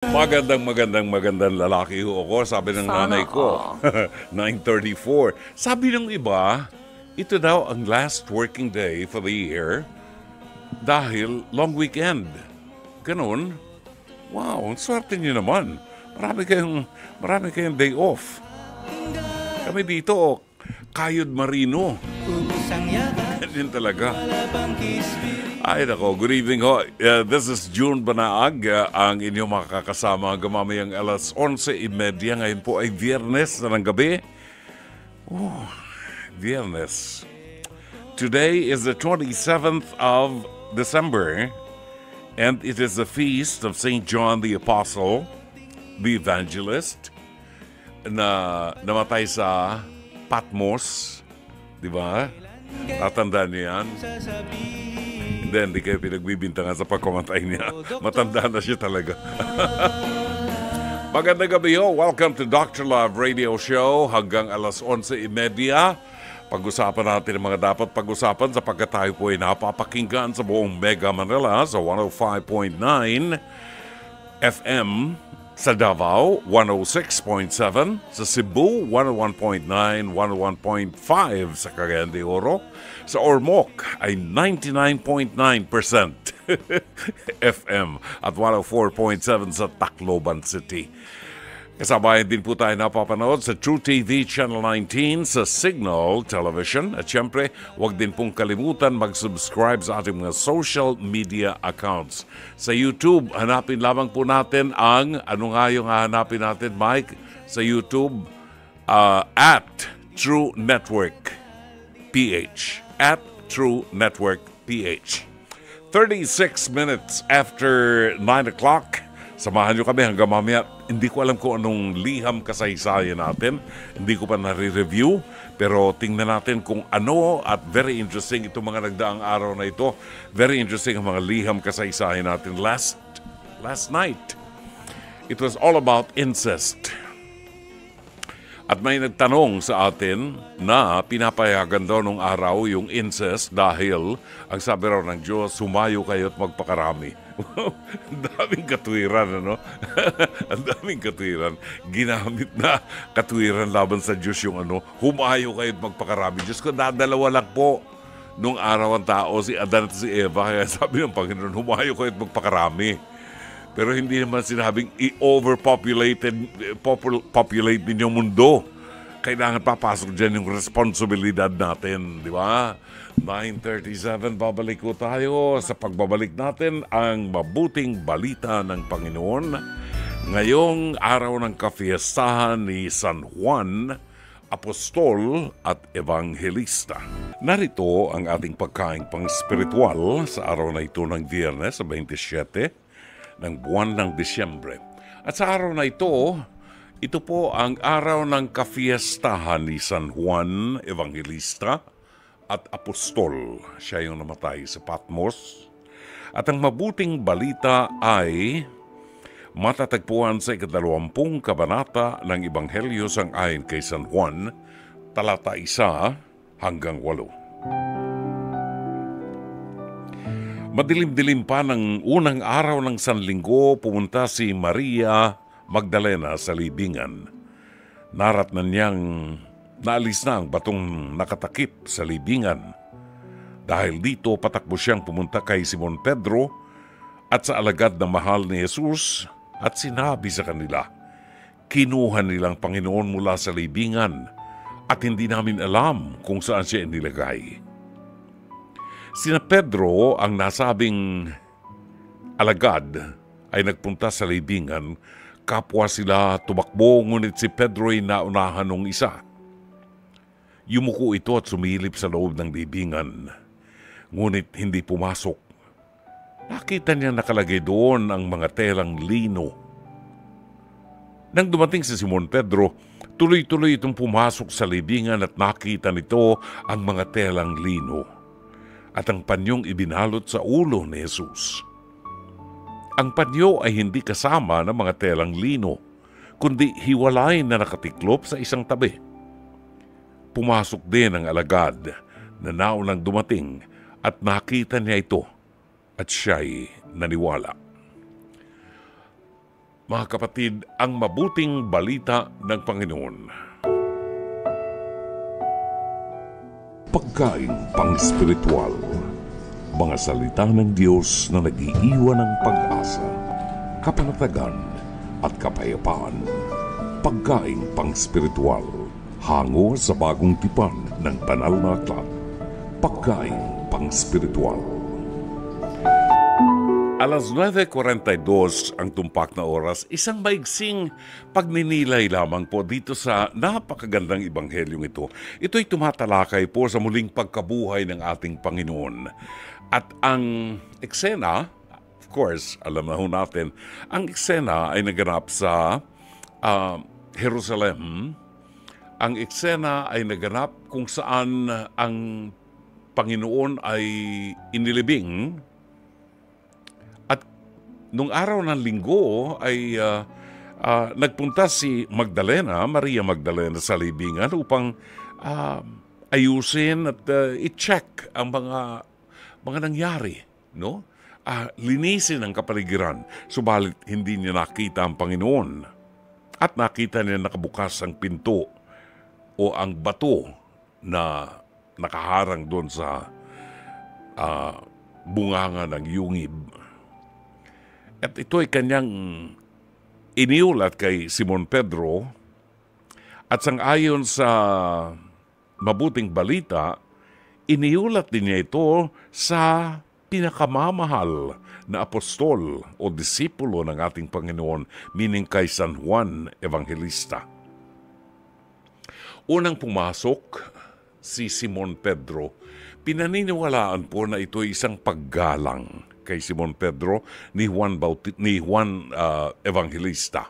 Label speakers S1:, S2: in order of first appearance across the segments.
S1: Magandang lalaki ho ako, sabi ng
S2: Sana
S1: nanay ko. 9:34. Sabi ng iba, ito daw ang last working day for the year dahil long weekend. Ganun? Wow, ang swerte niyo naman. Marami kayong day off. Kami dito, kayod marino. Ganyan talaga. Ay nako, good evening ho. This is June Banaag, ang inyong makakasama hanggang alas 11:30. Ngayon po ay Biyernes na ng gabi. Biyernes. Today is the 27th of December, and it is the feast of St. John the Apostle, the Evangelist, na namatay sa Patmos. Di ba? Tatandaan niyo yan? Hindi kayo pinagbibintangan sa pagkamatay niya. Matanda na siya talaga. Magandang gabi ho. Welcome to Dr. Love Radio Show. Hanggang alas 11:30. Pag-usapan natin ang mga dapat pag-usapan sapagkat tayo po ay napapakinggan sa buong Mega Manila sa 105.9 FM, sa Davao 106.7, sa Cebu 101.9, 101.5 sa Cagayan de Oro, sa Ormoc ay 99.9% FM at 104.7 sa Tacloban City. Kasabayan din po tayo napapanood sa True TV Channel 19, sa Signal Television. At syempre, huwag din pong kalimutan mag-subscribe sa ating mga social media accounts. Sa YouTube, hanapin lamang po natin ang, ano nga yung hanapin natin, Mike? Sa YouTube, at True Network PH. At True Network PH. 36 minutes after 9 o'clock. Samahan nyo kami hanggang mamaya. Hindi ko alam kung anong liham kasaysayan natin. Hindi ko pa nare-review. Pero tingnan natin kung ano, at very interesting itong mga nagdaang araw na ito. Very interesting ang mga liham kasaysayan natin last night. It was all about incest. At may nagtanong sa atin na pinapayagan daw nung araw yung incest dahil ang sabi raw ng Diyos, humayo kayo at magpakarami. Ang daming katwiran, ano? Ang daming katwiran. Ginamit na katwiran laban sa Diyos yung ano, humayo kayo at magpakarami. Diyos ko, dadalawa lang po nung araw ang tao, si Adan at si Eva. Kaya sabi ng Panginoon, humayo kayo at magpakarami. Pero hindi naman sinabing i-overpopulate din yung mundo. Kailangan papasok dyan yung responsibilidad natin, di ba? 9:37, babalik ko tayo sa pagbabalik natin ang mabuting balita ng Panginoon. Ngayong araw ng kafiestahan ni San Juan, Apostol at Evangelista. Narito ang ating pagkaing pang-spiritual sa araw na ito ng Biyernes, sa 27 ng buwan ng Disyembre. At sa araw na ito po ang araw ng kafiestahan ni San Juan Evangelista at Apostol. Siya yung namatay sa Patmos. At ang mabuting balita ay matatagpuan sa 20 kabanata ng Ebanghelyo sang-ayon kay San Juan, talata 1 hanggang 8. Madilim-dilim pa ng unang araw ng Sanlinggo, pumunta si Maria Magdalena sa libingan. Naratnan niyang naalis na ang batong nakatakip sa libingan. Dahil dito, patakbo siyang pumunta kay Simon Pedro at sa alagad na mahal ni Jesus at sinabi sa kanila, kinuha nilang Panginoon mula sa libingan at hindi namin alam kung saan siya inilagay. Sina Pedro, ang nasabing alagad, ay nagpunta sa libingan. Kapwa sila tumakbo, ngunit si Pedro ay naunahan ng isa. Yumuko ito at sumilip sa loob ng libingan. Ngunit hindi pumasok. Nakita niya nakalagay doon ang mga telang lino. Nang dumating si Simon Pedro, tuloy-tuloy itong pumasok sa libingan at nakita nito ang mga telang lino at ang panyong ibinalot sa ulo ni Jesus. Ang panyo ay hindi kasama ng mga telang lino, kundi hiwalay na nakatiklop sa isang tabi. Pumasok din ang alagad na naunang dumating at nakita niya ito at siya'y naniwala. mga kapatid, ang mabuting balita ng Panginoon. Pagkain pang-spiritual. Mga salita ng Diyos na nag-iiwan ng pag-asa, kapanatagan at kapayapaan. Pagkain pang-spiritual. Hango sa bagong tipan ng banal na aklat. Pagkain pang-spiritual. Alas 9:42 ang tumpak na oras, isang maigsing pagninilay lamang po dito sa napakagandang ebanghelyong ito. Ito'y tumatalakay po sa muling pagkabuhay ng ating Panginoon. At ang eksena, of course, alam na ho natin, ang eksena ay naganap sa Jerusalem. Ang eksena ay naganap kung saan ang Panginoon ay inilibing. Nung araw ng linggo ay nagpunta si Maria Magdalena sa libingan upang ayusin at i-check ang mga nangyari, no? Linisin ang kapaligiran, subalit hindi niya nakita ang Panginoon. At nakita niya nakabukas ang pinto o ang bato na nakaharang doon sa bunganga ng yungib. At ito ay kanyang iniulat kay Simon Pedro at sangayon sa mabuting balita, iniulat din niya ito sa pinakamamahal na apostol o disipulo ng ating Panginoon, meaning kay San Juan Evangelista. Unang pumasok si Simon Pedro, pinaniniwalaan po na ito ay isang paggalang kay Simon Pedro ni Juan Evangelista.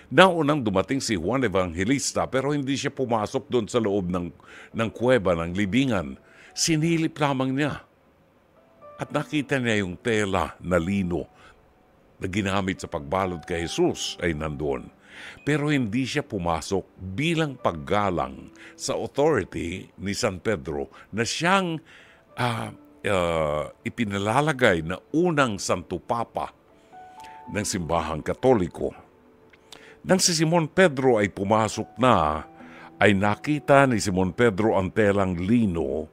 S1: Naunang dumating si Juan Evangelista pero hindi siya pumasok doon sa loob ng kuweba, ng libingan. Sinilip lamang niya. At nakita niya yung tela na lino na ginamit sa pagbalot kay Jesus ay nandoon. Pero hindi siya pumasok bilang paggalang sa authority ni San Pedro na siyang ipinalalagay na unang Santo Papa ng simbahang Katoliko. Nang si Simon Pedro ay pumasok na, ay nakita ni Simon Pedro ang telang lino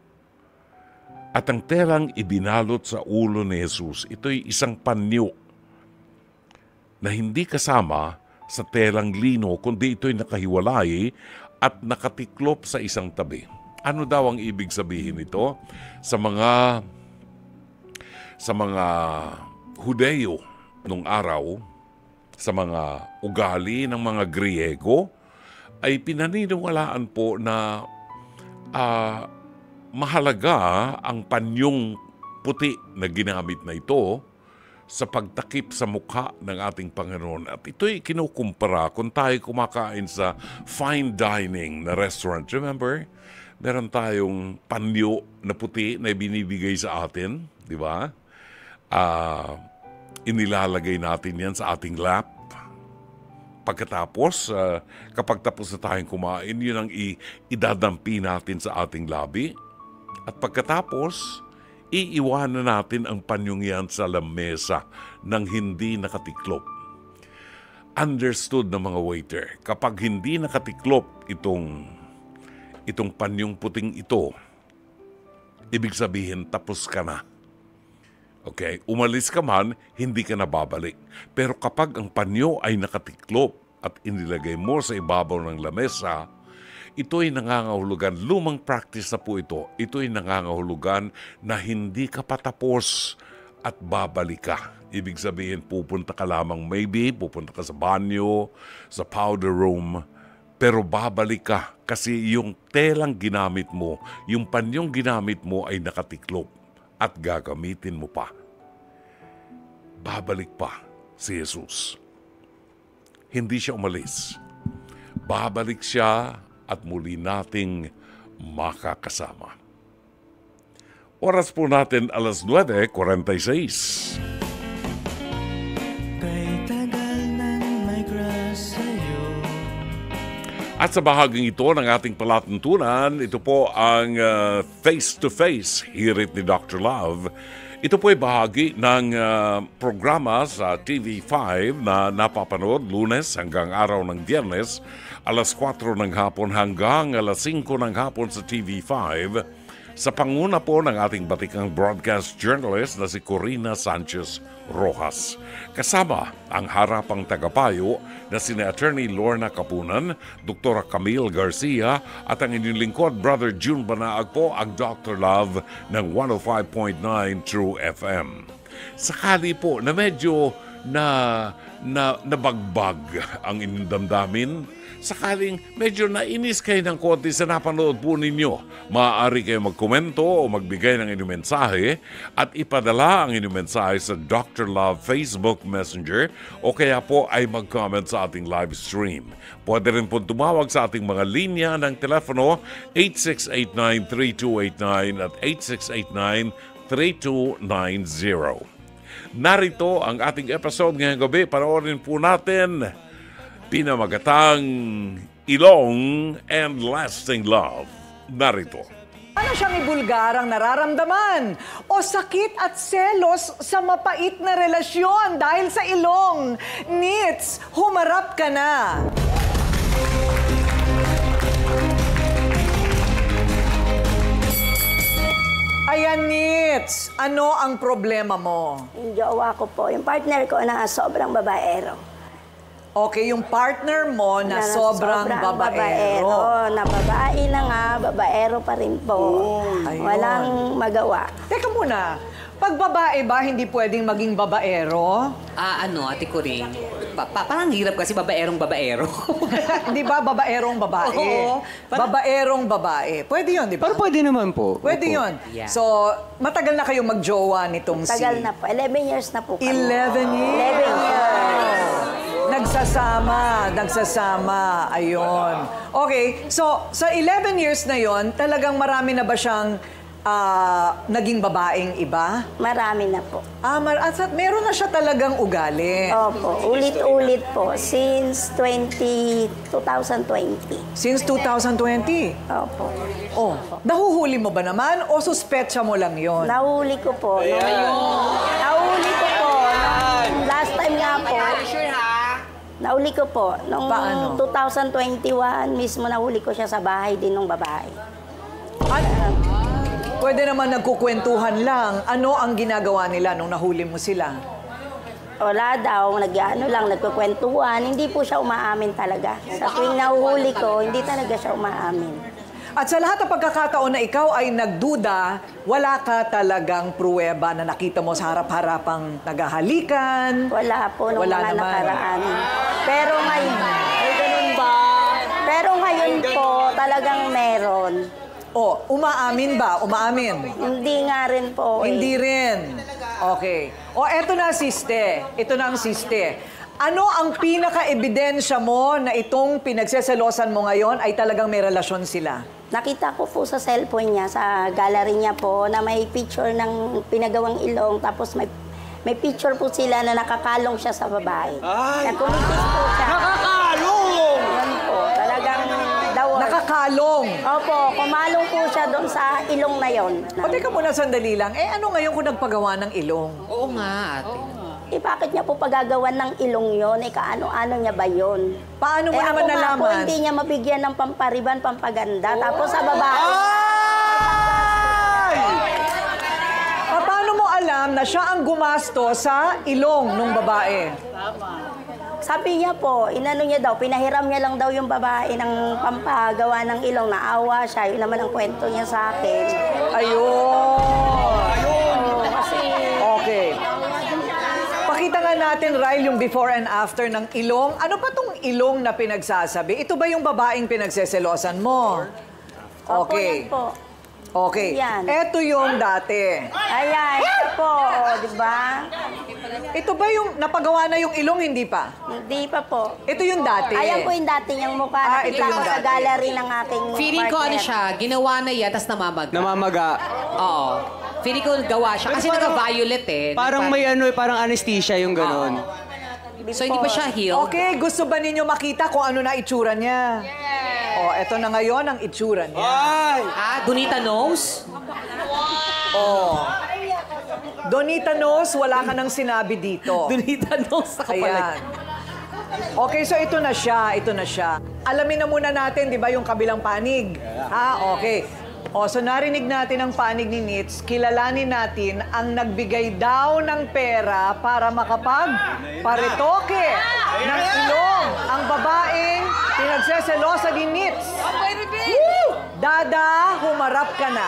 S1: at ang telang ibinalot sa ulo ni Jesus. Ito'y isang panyo na hindi kasama sa telang lino, kundi ito'y nakahiwalay at nakatiklop sa isang tabi. Ano daw ang ibig sabihin nito? Sa mga Hudeo nung araw, sa mga ugali ng mga Griego, ay pinaniniwalaan po na mahalaga ang panyong puti na ginamit na ito sa pagtakip sa mukha ng ating Panginoon. At ito'y kinukumpara kung tayo kumakain sa fine dining na restaurant. Remember? Meron tayong panyo na puti na binibigay sa atin, di ba? Inilalagay natin yan sa ating lap. Pagkatapos, kapag tapos na tayong kumain, yun ang idadampi natin sa ating labi. At pagkatapos, iiwanan natin ang panyong yan sa lamesa nang hindi nakatiklop. Understood ng mga waiter, kapag hindi nakatiklop itong panyong puting ito, ibig sabihin tapos ka na. Okay? Umalis ka man, hindi ka na babalik. Pero kapag ang panyo ay nakatiklop at inilagay mo sa ibabaw ng lamesa, ito'y nangangahulugan, lumang practice na po ito, ito'y nangangahulugan na hindi ka patapos at babalik ka. Ibig sabihin, pupunta ka lamang, pupunta ka sa banyo, sa powder room, pero babalik ka kasi yung telang ginamit mo, yung panyong ginamit mo ay nakatiklop at gagamitin mo pa. Babalik pa si Jesus. Hindi siya umalis. Babalik siya at muli nating makakasama. Oras po natin alas 9:46. At sa bahaging ito ng ating palatuntunan, ito po ang Face to Face, hirit ni Dr. Love. Ito po ay bahagi ng programa sa TV5 na napapanood Lunes hanggang araw ng Biyernes, alas 4 ng hapon hanggang alas 5 ng hapon sa TV5 sa panguna po ng ating batikang broadcast journalist na si Corina Sanchez Rojas. Kasama ang harapang tagapayo na sina Attorney Lorna Kapunan, Dr. Camille Garcia at ang inyong lingkod, Brother June Banaag po, ang Dr. Love ng 105.9 True FM. Sakali po na medyo nabagbag ang inyong damdamin, sakaling medyo nainis kayo ng konti sa napanood po ninyo, maaari kayo magkomento o magbigay ng inyong mensahe at ipadala ang inyong mensahe sa Dr. Love Facebook Messenger o kaya po ay mag-comment sa ating live stream. Pwede rin po tumawag sa ating mga linya ng telepono 8689-3289 at 8689-3290. Narito ang ating episode ngayong gabi. Panoorin po natin pinamagatang Ilong and Lasting Love. Narito.
S2: Ano siyang ibulgarang nararamdaman o sakit at selos sa mapait na relasyon dahil sa ilong? Nits, humarap ka na! Ayan, Nits, ano ang problema mo?
S3: Yung jowa ko po, yung partner ko na sobrang babaero.
S2: Okay, yung partner mo na sobrang babaero.
S3: Na babae na nga, babaero pa rin po.
S2: Ayun.
S3: Walang magawa.
S2: Teka muna, pag babae ba, hindi pwedeng maging babaero?
S4: Ate Coring, parang hirap kasi babaerong babaero.
S2: Di ba babaerong babae?
S4: Oo.
S2: Babaerong babae. Pwede yun, di ba?
S5: Pero pwede naman po.
S2: Pwede
S5: Opo.
S2: yun.
S4: Yeah.
S2: So, matagal na kayo magjowa nitong
S3: Tagal na po. 11 years na po kami.
S2: 11 years?
S3: 11 years.
S2: Nagsasama. Ayun. Okay, so sa 11 years na yon, talagang marami na ba siyang naging babaeng iba?
S3: Marami na po.
S2: Meron na siya talagang ugali.
S3: Opo, ulit-ulit po. Since 2020.
S2: Since 2020?
S3: Opo.
S2: Oh, nahuhuli mo ba naman o suspetsa mo lang yon?
S3: Nahuli ko po. Nahuli ko po. Last time nga po. Nahuli ko po. Noong
S2: Paano?
S3: 2021, mismo nahuli ko siya sa bahay din ng babae.
S2: Pwede naman nagkukwentuhan lang. Ano ang ginagawa nila nung nahuli mo sila?
S3: Wala daw, nagkukwentuhan. Hindi po siya umaamin talaga. Sa tuwing nahuhuli ko, hindi talaga siya umaamin.
S2: At sa lahat ng pagkakataon na ikaw ay nagduda, wala ka talagang pruweba na nakita mo sa harap-harapang naghahalikan?
S3: Wala po nung
S2: Wala
S3: mga
S2: naman.
S3: nakaraan. Pero ngayon, ganun ba? Pero ngayon po, talagang meron.
S2: O, umaamin ba? Umaamin?
S3: Hindi nga rin po.
S2: Hindi rin. Okay. O, eto na, siste. Ito na ang siste. Ano ang pinaka-ebidensya mo na itong pinagseselosan mo ngayon ay talagang may relasyon sila?
S3: Nakita ko po sa cellphone niya, sa gallery niya po, na may picture ng pinagawang ilong, tapos may picture po sila na nakakalong siya sa babae. Nagkumitis po siya.
S5: Nakakalong!
S3: Yan po, talagang dawon.
S2: Nakakalong.
S3: Opo, kumalong po siya doon sa ilong na yon.
S2: O, teka muna sandali lang. Ano ngayon kung nagpagawa ng ilong?
S4: Oo nga, ate.
S3: Bakit niya po pagagawan ng ilong yon? Kaano-ano niya ba yon?
S2: Paano mo naman
S3: ako nga po,
S2: nalaman?
S3: hindi niya mabigyan ng pampariban, pampaganda. Tapos sa babae,
S2: Ay! Paano mo alam na siya ang gumasto sa ilong ng babae?
S3: sabi niya po, inano niya daw, pinahiram niya lang daw yung babae ng pampagawa ng ilong. Naawa siya, yun naman ang kwento niya sa akin.
S2: Ayun!
S3: Kasi,
S2: Okay. Pakita nga natin, Ryle, yung before and after ng ilong. Ano pa tong ilong na pinagsasabi? Ito ba yung babaeng pinagseselosan mo?
S3: opo,
S2: Okay.
S3: yan po.
S2: Okay.
S3: Yan.
S2: Ito yung dati.
S3: Ayan, ito po, di ba?
S2: Ito ba yung napagawa na yung ilong, hindi pa?
S3: Hindi pa po.
S2: Ito yung dati.
S3: Ayan po yung dati niyang mukha.
S2: Ito
S3: Nakita
S2: yung
S3: ko sa
S2: dati.
S3: gallery ng aking
S4: Feeling ko ano
S3: partner.
S4: siya, ginawa na yan, tapos namamaga.
S5: Namamaga.
S4: Oo. Feeling ko gawa siya. Kasi naka-violet eh.
S5: Parang may parang anesthesia yung ganon.
S4: So hindi pa siya healed?
S2: Okay, gusto ba ninyo makita kung ano na itsura niya? Oh, eto na ngayon ang itsura niya.
S5: Ay!
S4: Bonita nose?
S2: Oh. Donita knows, wala ka nang sinabi dito.
S4: Donita knows ako
S2: Ayan. Okay, so ito na siya, Alamin na muna natin, di ba, yung kabilang panig? Ha, okay. O, so narinig natin ang panig ni Nitz, kilalanin natin ang nagbigay daw ng pera para makapag-paritoke ng ilong ang babaeng pinagseselosa ni Nitz. Woo! Dada, humarap ka na.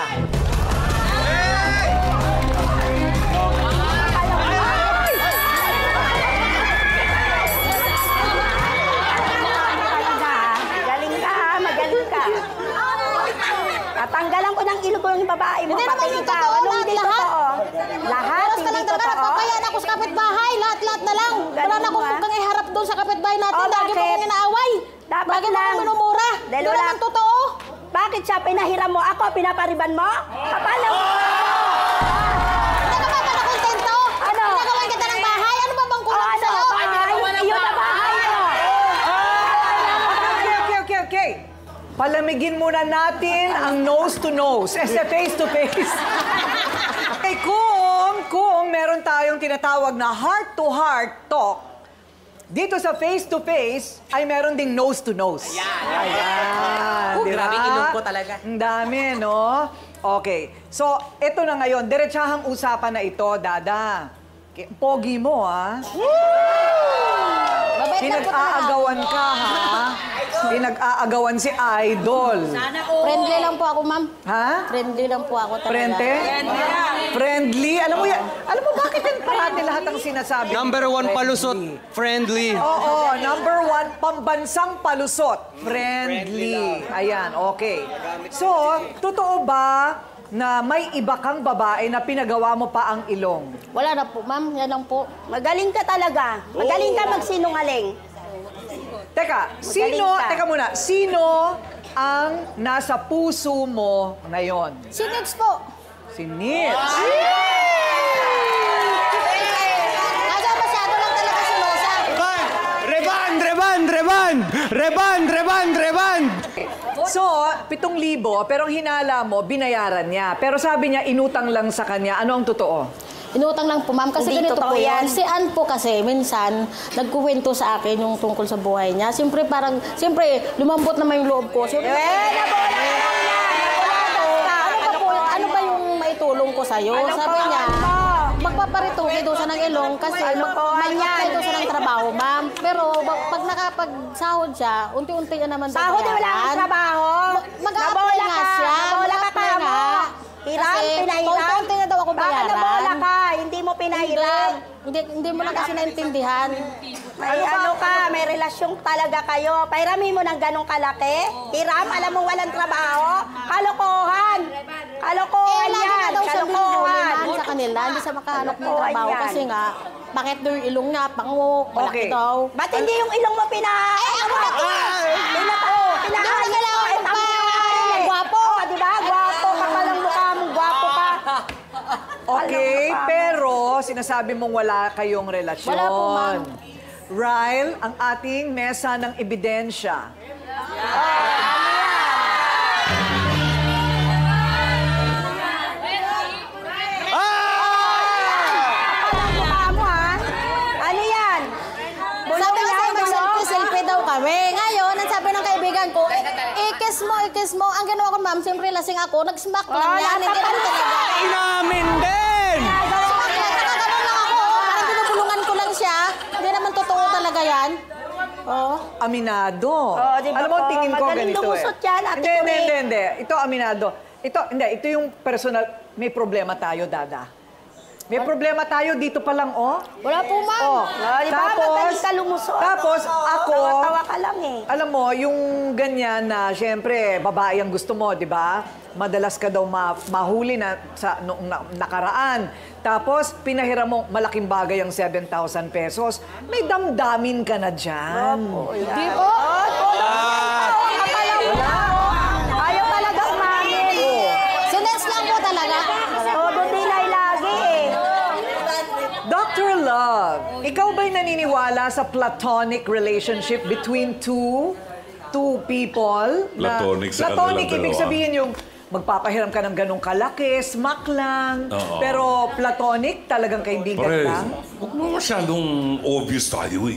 S3: Tatanggalan ko ng ilong yung babae mo. Hindi naman yung totoo, lahat. Lahat, hindi totoo.
S6: Papayaan ako sa kapitbahay, lahat na lang. Wala na akong kang iharap doon sa kapitbahay natin. Lagi mo kong inaaway. Lagi mo kong minumura. Hindi naman totoo.
S3: Bakit siya pinahiram mo? Ako, pinapariban mo? Kapala mo!
S6: Hindi ka ba nakontento?
S3: Ano?
S6: Pinagawan kita ng bahay? Ano ba bang kulang sa'yo?
S3: Iyon na bahay mo!
S2: Okay. Palamigin muna natin ang nose to nose, face to face. Okay, kung meron tayong tinatawag na heart to heart talk, dito sa face to face ay meron ding nose to nose. Ayan. Diba?
S4: Grabe ilong ko talaga.
S2: Ang dami, no? Okay. So, ito na ngayon. Diretsahang usapan na ito, Dada. Pogi mo, ha? Pinag-aagawan ka, ha? Pinag-aagawan si Idol.
S6: Friendly lang po ako, ma'am.
S2: Ha?
S6: Friendly lang po ako talaga.
S2: Friendly? Alam mo bakit yan parati lahat ang sinasabi?
S5: Number 1 palusot, friendly.
S2: Oo, number 1, pambansang palusot. Friendly. Ayan, okay. So, totoo ba na may iba kang babae na pinagawa mo pa ang ilong?
S6: Wala na po, ma'am. Yan lang po.
S3: Magaling ka talaga. Magaling ka magsinungaling.
S2: Teka,
S3: Magaling ka.
S2: sino ang nasa puso mo ngayon?
S6: Si Nitz po.
S2: Si Nitz.
S6: Kasi masyado lang talaga si Losa.
S5: Reban!
S2: So, 7,000, pero ang hinala mo, binayaran niya. Pero sabi niya, inutang lang sa kanya. Ano ang totoo?
S6: Inutang lang po, ma'am. Kasi
S3: Hindi
S6: ganito
S3: totoo
S6: po yan.
S3: yan.
S6: Si Ann po kasi, minsan, nagkukwento sa akin yung tungkol sa buhay niya. Siyempre, lumambot naman yung loob ko. Siyempre, ano ba yung maitulong ko sa'yo? Sabi niya, magpaparituki daw siya ng ilong kasi magpapalit daw siya ng trabaho, ma'am. Pero pag nakapagsahod siya, unti-unti niya naman
S3: Sahod na wala kang trabaho.
S6: Mag-a-apply nga siya.
S3: Nabola ka
S6: Mag-a-apply
S3: pa mo.
S6: nga.
S3: Hiram,
S6: Kasi
S3: pinahiram.
S6: unti-unti na daw ako
S3: Baka
S6: bayaran.
S3: nabola ka, hindi mo pinahiram.
S6: Hindi mo lang kasi naintindihan.
S3: May ano ka, may relasyon talaga kayo. Pairami mo ng ganong kalaki. Hiram, alam mo walang trabaho. Kalokohan. Kalokohan
S6: Lagi
S3: yan.
S6: na daw siya
S3: Kalokohan.
S6: binubulinan sa kanila. Hindi siya makahanap ng
S3: Kalokohan
S6: trabaho
S3: yan.
S6: kasi nga, bakit daw yung ilong niya, pango, malaki
S2: Okay.
S6: daw.
S3: Ba't hindi yung ilong mo
S6: Gwapo.
S3: Diba? Gwapo ka pa lang mukha mo. Gwapo ka.
S2: Okay, pero sinasabi mong wala kayong relasyon.
S6: Wala po, ma'am.
S2: Ryle, ang ating mesa ng ebidensya.
S3: Mukha mo, ha? Ano yan?
S6: Sabi kasi
S3: yan,
S6: mag-selfie daw kami. Ngayon, ang sabi ng kaibigan ko, ikis mo. Ang ginawa ko, ma'am, siyempre lasing ako, nag-smack lang yan. Hindi naman talaga.
S5: Inamin din!
S6: Nakakaganon lang ako. Parang binubulungan ko lang siya. Hindi naman totoo talaga yan. Oh.
S2: Aminado.
S3: Diba
S2: Alam mo,
S3: po?
S2: tingin ko
S3: Magaling
S2: ganito
S3: lumusot yan, Ate
S2: Hindi.
S3: Corinne.
S2: Ito, aminado. Ito yung personal. May problema tayo, Dada. May problema tayo dito pa lang, oh.
S6: Wala po, ma'am.
S2: Oh,
S3: Diba? Magaling ka lumusot.
S2: Tapos ako,
S3: Tawa-tawa ka lang eh.
S2: alam mo, yung ganyan na, syempre, babae ang gusto mo, di ba? Madalas ka daw mahuli na sa noong nakaraan. Tapos, pinahiram mo, malaking bagay ang 7,000 pesos. May damdamin ka na dyan.
S6: Di po.
S3: Ayaw talaga umamin.
S6: Sinets lang po talaga.
S3: Todo dinay lagi eh.
S2: Dr. Love, ikaw ba'y naniniwala sa platonic relationship between two people?
S1: Platonic sa
S2: Platonic,
S1: kanilang
S2: ibig
S1: dalawa.
S2: sabihin yung magpapahiram ka ng ganong kalaki, smack lang.
S1: Oo.
S2: Pero platonic, talagang kaibigan
S1: Pare,
S2: lang.
S1: huwag mo masyadong obvious tayo eh.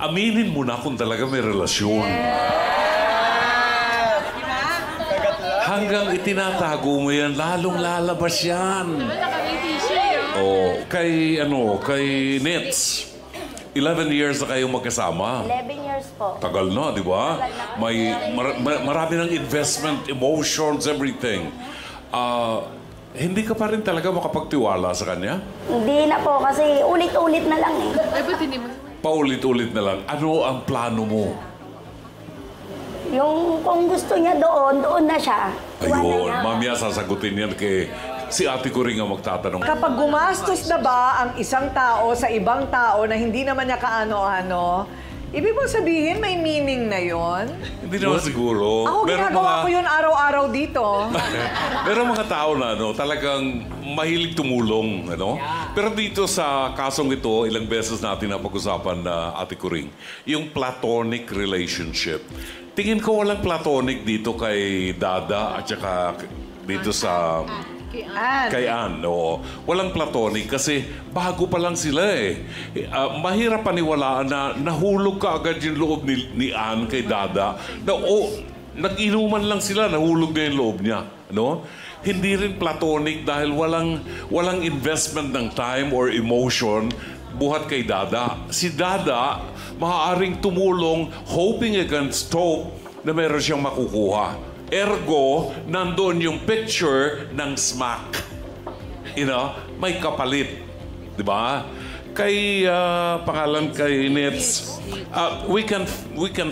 S1: Aminin mo na kung talaga may relasyon. Hanggang itinatago mo yan, lalong lalabas yan. Oh, kay Nets. 11 years na kayong magkasama.
S3: 11 years po.
S1: Tagal na, di ba? May marami ng investment, emotions, everything. Hindi ka pa rin talaga makapagtiwala sa kanya?
S3: Hindi na po kasi ulit-ulit na lang eh.
S1: Paulit-ulit na lang. Ano ang plano mo?
S3: Yung kung gusto niya doon na siya.
S1: Ayun, mamaya sasagutin yan kay si ate ko rin ang magtatanong.
S2: Kapag gumastos na ba ang isang tao sa ibang tao na hindi naman niya kaano-ano, ibig mong sabihin may meaning na yon?
S1: Hindi naman siguro.
S2: Ako ginagawa ko yun araw-araw dito.
S1: Pero mga tao na talagang mahilig tumulong. Pero dito sa kasong ito, ilang beses natin napag-usapan na ate ko rin, yung platonic relationship. Tingin ko walang platonic dito kay Dada at saka dito sa... Kay Ann, oo. Walang platonic kasi bago pa lang sila eh. Mahirap paniwalaan na nahulog ka agad yung loob ni Ann kay Dada. Nag-inuman lang sila, nahulog na yung loob niya. Hindi rin platonic dahil walang investment ng time or emotion buhat kay Dada. Si Dada, maaaring tumulong hoping against hope na meron siyang makukuha. Ergo, nandoon yung picture ng smack. May kapalit. Diba? Kay pangalan kay Nets, we can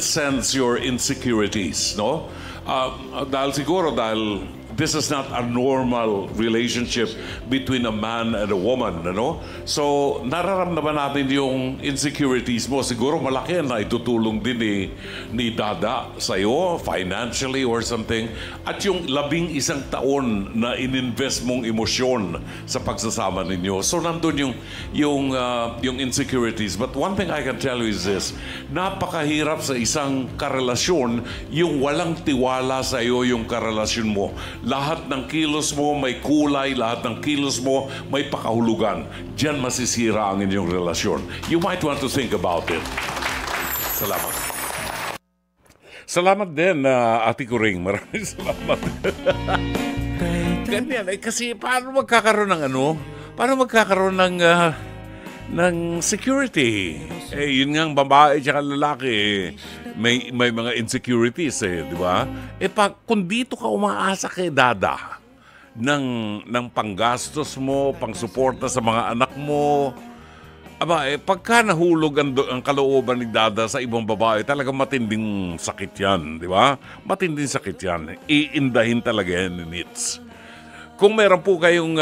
S1: sense your insecurities, no? Dahil this is not a normal relationship between a man and a woman, So, nararamdaman natin yung insecurities mo. Siguro malaki na itutulong din ni Dada sa'yo, financially or something. At yung 11 taon na ininvest mong emosyon sa pagsasama ninyo. So, nandun yung insecurities. But one thing I can tell you is this, napakahirap sa isang karelasyon yung walang tiwala sa'yo yung karelasyon mo. Lahat ng kilos mo may kulay, lahat ng kilos mo may pakahulugan. Diyan masisira ang inyong relasyon. You might want to think about it. Salamat. Salamat din, ate ko ring. Maraming salamat. Ganyan, kasi paano magkakaroon ng Paano magkakaroon ng security? Yun nga ang babae at lalaki, may mga insecurities di ba? Kung dito ka umaasa kay Dada ng panggastos mo, pangsuporta sa mga anak mo, pagka nahulog ang kalooban ni Dada sa ibang babae, talagang matinding sakit yan, di ba? Matinding sakit yan. Iindahin talaga yan ni Nits. Kung meron po kayong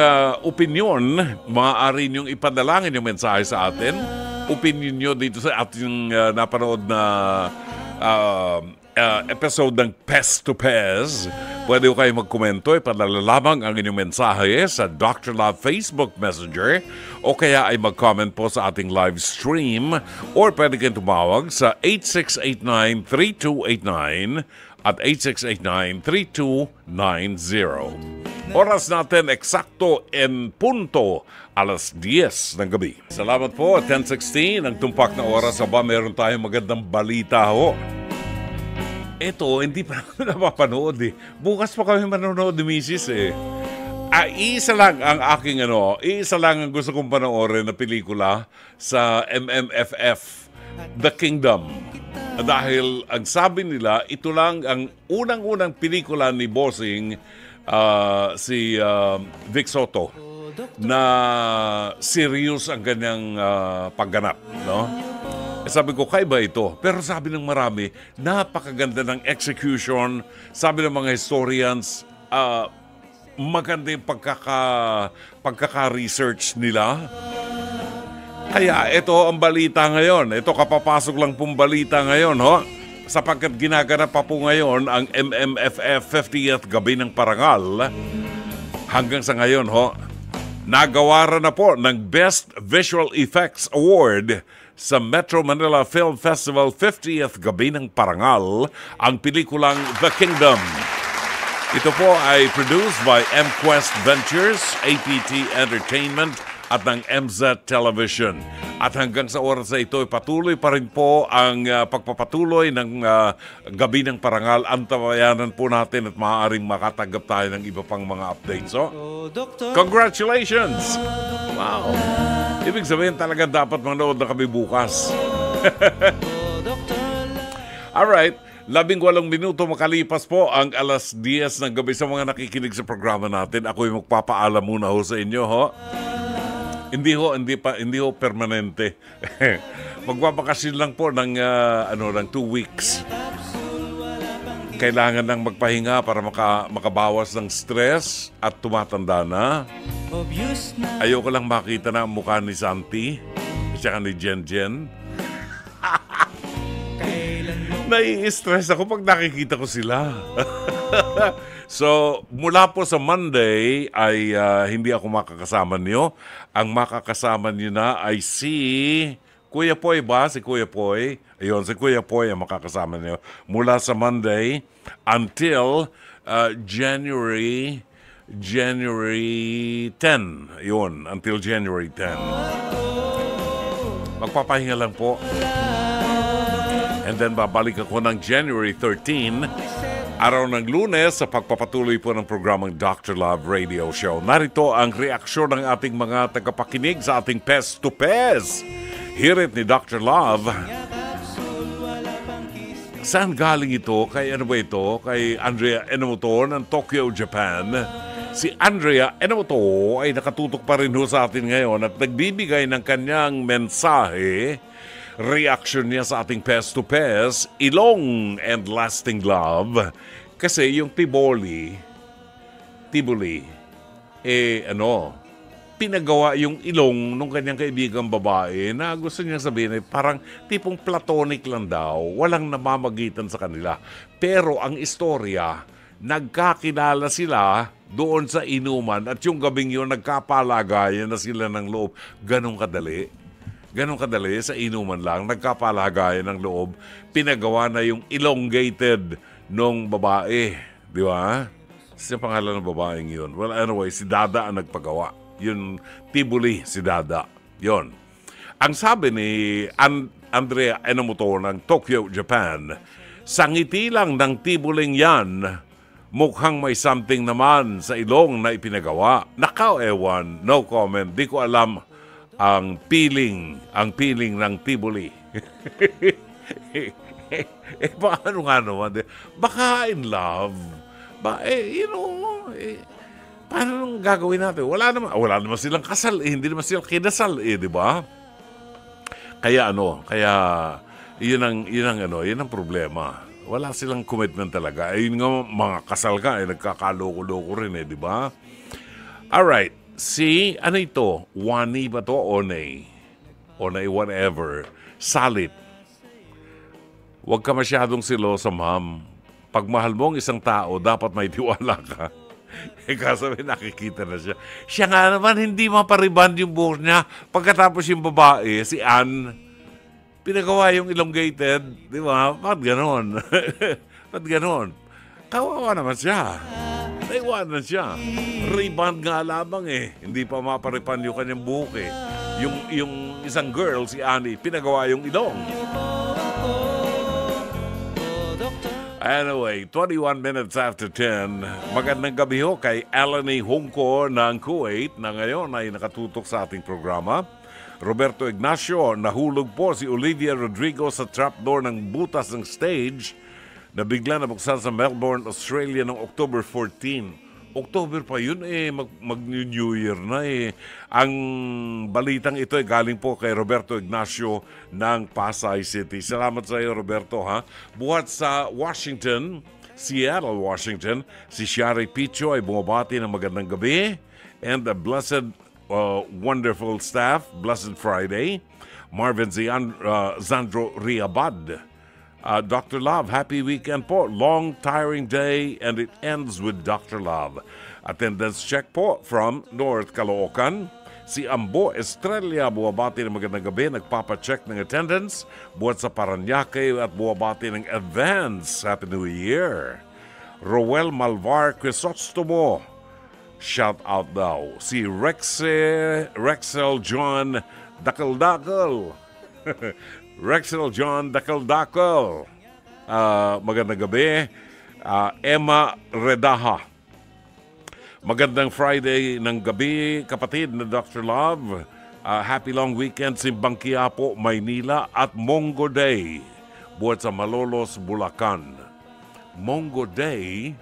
S1: opinion, maaari niyong ipadalangin yung mensahe sa atin. Opinion niyo dito sa ating napanood na episode ng Pest to Pez. Pwede ko kayo magkomento, ipadala lamang ang inyong mensahe sa Dr. Love Facebook Messenger o kaya ay mag-comment po sa ating live stream or pwede kayong tumawag sa 8689-3289 at 8689-3290. Oras natin eksakto en punto, alas 10 ng gabi. Salamat po, 10:16, ang tumpak na oras. Meron tayong magandang balita ho. Ito, hindi pa napapanood Bukas pa kami manonood ni Mrs. Isa lang ang aking isa lang ang gusto kong panoorin na pelikula sa MMFF, The Kingdom. Dahil ang sabi nila, ito lang ang unang-unang pelikula ni Bossing, si Vic Soto, na serious ang kanyang pagganap, Sabi ko, kaiba ito. Pero sabi ng marami, napakaganda ng execution. Sabi ng mga historians, maganda yung pagkaka-research nila. Kaya ito ang balita ngayon. Ito kapapasok lang pong balita ngayon, sapagkat ginaganap pa po ngayon ang MMFF 50th Gabi ng Parangal. Hanggang sa ngayon, nagawaran na po ng Best Visual Effects Award sa Metro Manila Film Festival 50th Gabi ng Parangal ang pelikulang The Kingdom. Ito po ay produced by MQuest Ventures, APT Entertainment at ng MZ Television. At hanggang sa oras na ito, patuloy pa rin po ang pagpapatuloy ng Gabi ng Parangal. Antabayanan po natin at maaaring makatanggap tayo ng iba pang mga updates. So, congratulations! Wow! Ibig sabihin talaga dapat manood na kami bukas. Alright, 18 minuto makalipas po ang alas 10 ng gabi sa mga nakikinig sa programa natin. Ako'y magpapaalam muna ho sa inyo, ho. Hindi ho permanente. Magbabakasyon lang po ng 2 weeks. Kailangan nang magpahinga para makabawas ng stress at tumatanda na. Ayoko lang makita na ang mukha ni Santi at saka ni Jen. Nai-stress ako pag nakikita ko sila. So, mula po sa Monday ay hindi ako makakasama niyo. Ang makakasama niyo na ay si Kuya Poy ba? Si Kuya Poy. Ayun, si Kuya Poy ang makakasama niyo. Mula sa Monday until January 10. Yun, until January 10. Magpapahinga lang po. And then babalik ako ng January 13, araw ng Lunes, sa pagpapatuloy po ng programang Dr. Love Radio Show. Narito ang reaksyon ng ating mga tagapakinig sa ating Pes to Pes. Hirit ni Dr. Love. Saan galing ito? Kay ano ba ito? Kay Andrea Enomoto ng Tokyo, Japan. Si Andrea Enomoto ay nakatutok pa rin ho sa atin ngayon at nagbibigay ng kanyang mensahe. Reaction niya sa ating Pes to Pes, ilong and lasting love. Kasi yung Tiboli, pinagawa yung ilong ng kanyang kaibigang babae na gusto niya sabihin parang tipong platonic lang daw, walang namamagitan sa kanila. Pero ang istorya, nagkakilala sila doon sa inuman at yung gabing yun nagkapalagayan na sila ng loob. Ganong kadali sa inuman lang, nagkapalagayan ng loob, pinagawa na yung elongated nung babae. Di ba? Siya pangalan ng babaeng yun. Well, anyway, si Dada ang nagpagawa. Yun, Tibuli, si Dada. Yun. Ang sabi ni Andrea Enomoto ng Tokyo, Japan, sa ngiti lang ng Tibuling yan, mukhang may something naman sa ilong na ipinagawa. Nakaw, ewan, no comment, di ko alam ang feeling ng Tibuli. Paano nga naman? Baka in love. Paano nang gagawin natin? Wala naman silang kasal, hindi naman silang kinasal, di ba? Kaya yun ang problema. Wala silang commitment talaga. Ayun nga, mga kasal ka, nagkakaloko-loko rin, di ba? Alright. Ano ito? Wani ba to? Onay, whatever. Salit. Huwag ka masyadong silosa, ma'am. Pag mahal mo ang isang tao, dapat may tiwala ka. Kasabi, nakikita na siya. Siya nga naman, hindi mapariband yung buhok niya. Pagkatapos yung babae, si Ann, pinagawa yung elongated. Di ba? Ba't ganon? Kawawa naman siya. Naiwanan siya. Rebound nga lamang Hindi pa maparipan yung kanyang buhok Yung isang girl, si Annie, pinagawa yung ilong. Anyway, 21 minutes after 10. Magandang gabi ho kay Eleni Hongko ng Kuwait na ngayon ay nakatutok sa ating programa. Roberto Ignacio, nahulog po si Olivia Rodrigo sa trapdoor ng butas ng stage na bigla na buksan sa Melbourne, Australia noong October 14. October pa yun mag-New Year na Ang balitang ito ay galing po kay Roberto Ignacio ng Pasay City. Salamat sa iyo, Roberto, ha. Buhat sa Seattle, Washington, si Shari Picho ay bumabati ng magandang gabi and a blessed, wonderful staff, blessed Friday. Marvin Zandro Riabad. Dr. Love, happy weekend po. Long, tiring day and it ends with Dr. Love. Attendance check po from North Caloocan. Si Ambo Estrella buwabati ng magandang gabi, nagpapacheck ng attendance. Buhat sa Paranaque at buwabati ng advance Happy New Year. Roel Malvar Crisostomo. Shout out daw. Si Rexel John Dakaldakal. Rexel John Dakaldakal. Magandang gabi. Emma Redaha. Magandang Friday ng gabi, kapatid na Dr. Love. Happy long weekend Simbang Quiapo, Maynila at Mongo Day. Buhat sa Malolos, Bulacan. Mongo Day?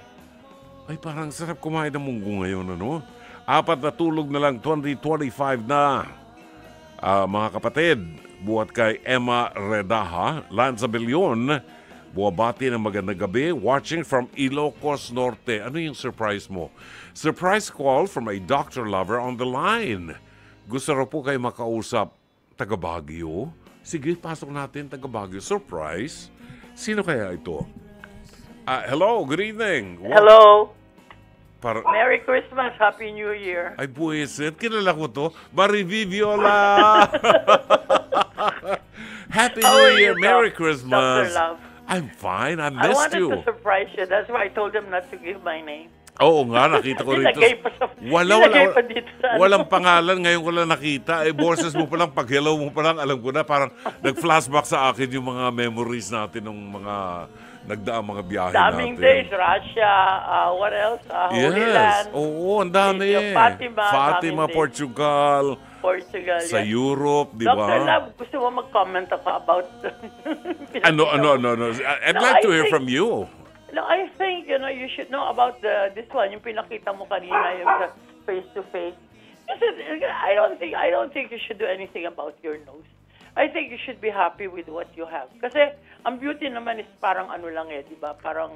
S1: Ay, parang sarap kumain ng munggo ngayon, ano? 4 na tulog na lang, 2025 na. Mga kapatid, buhat kay Emma Redaha, Lanza Bilyon, buwabati ng magandang gabi, watching from Ilocos Norte. Ano yung surprise mo? Surprise call from a doctor lover on the line. Gusto raw po kayo makausap, taga Baguio? Sige, pasok natin, taga Baguio. Surprise? Sino kaya ito? Hello, good evening.
S7: Hello. Merry Christmas, Happy New Year.
S1: Ay, buwisit. Kilala ko to. Marivi Viola. Happy New Year. Merry Christmas.
S7: Dr. Love.
S1: I'm fine. I
S7: I
S1: missed
S7: wanted
S1: you.
S7: to surprise you. That's why I told him not to give my name.
S1: Oo nga, nakita ko rito.
S7: Nilagay pa dito sa
S1: Walang pangalan. Ngayon ko lang nakita. Boses mo pa lang, pag hello mo pa lang, alam ko na, parang nag-flashback sa akin yung mga memories natin ng mga nagdaang mga biyahe
S7: daming
S1: natin.
S7: days, Russia, what else? Holy Land.
S1: Oo, ang dami. Fatima, Portugal, sa
S7: yes.
S1: Europe, di ba?
S7: Dr. Love, gusto mo mag-comment ako about...
S1: No. I'd like to hear from you.
S7: No, I think, you should know about this one, yung pinakita mo kanina, yung face-to-face. Kasi I don't think you should do anything about your nose. I think you should be happy with what you have. Kasi ang beauty naman is parang ano lang di ba? Parang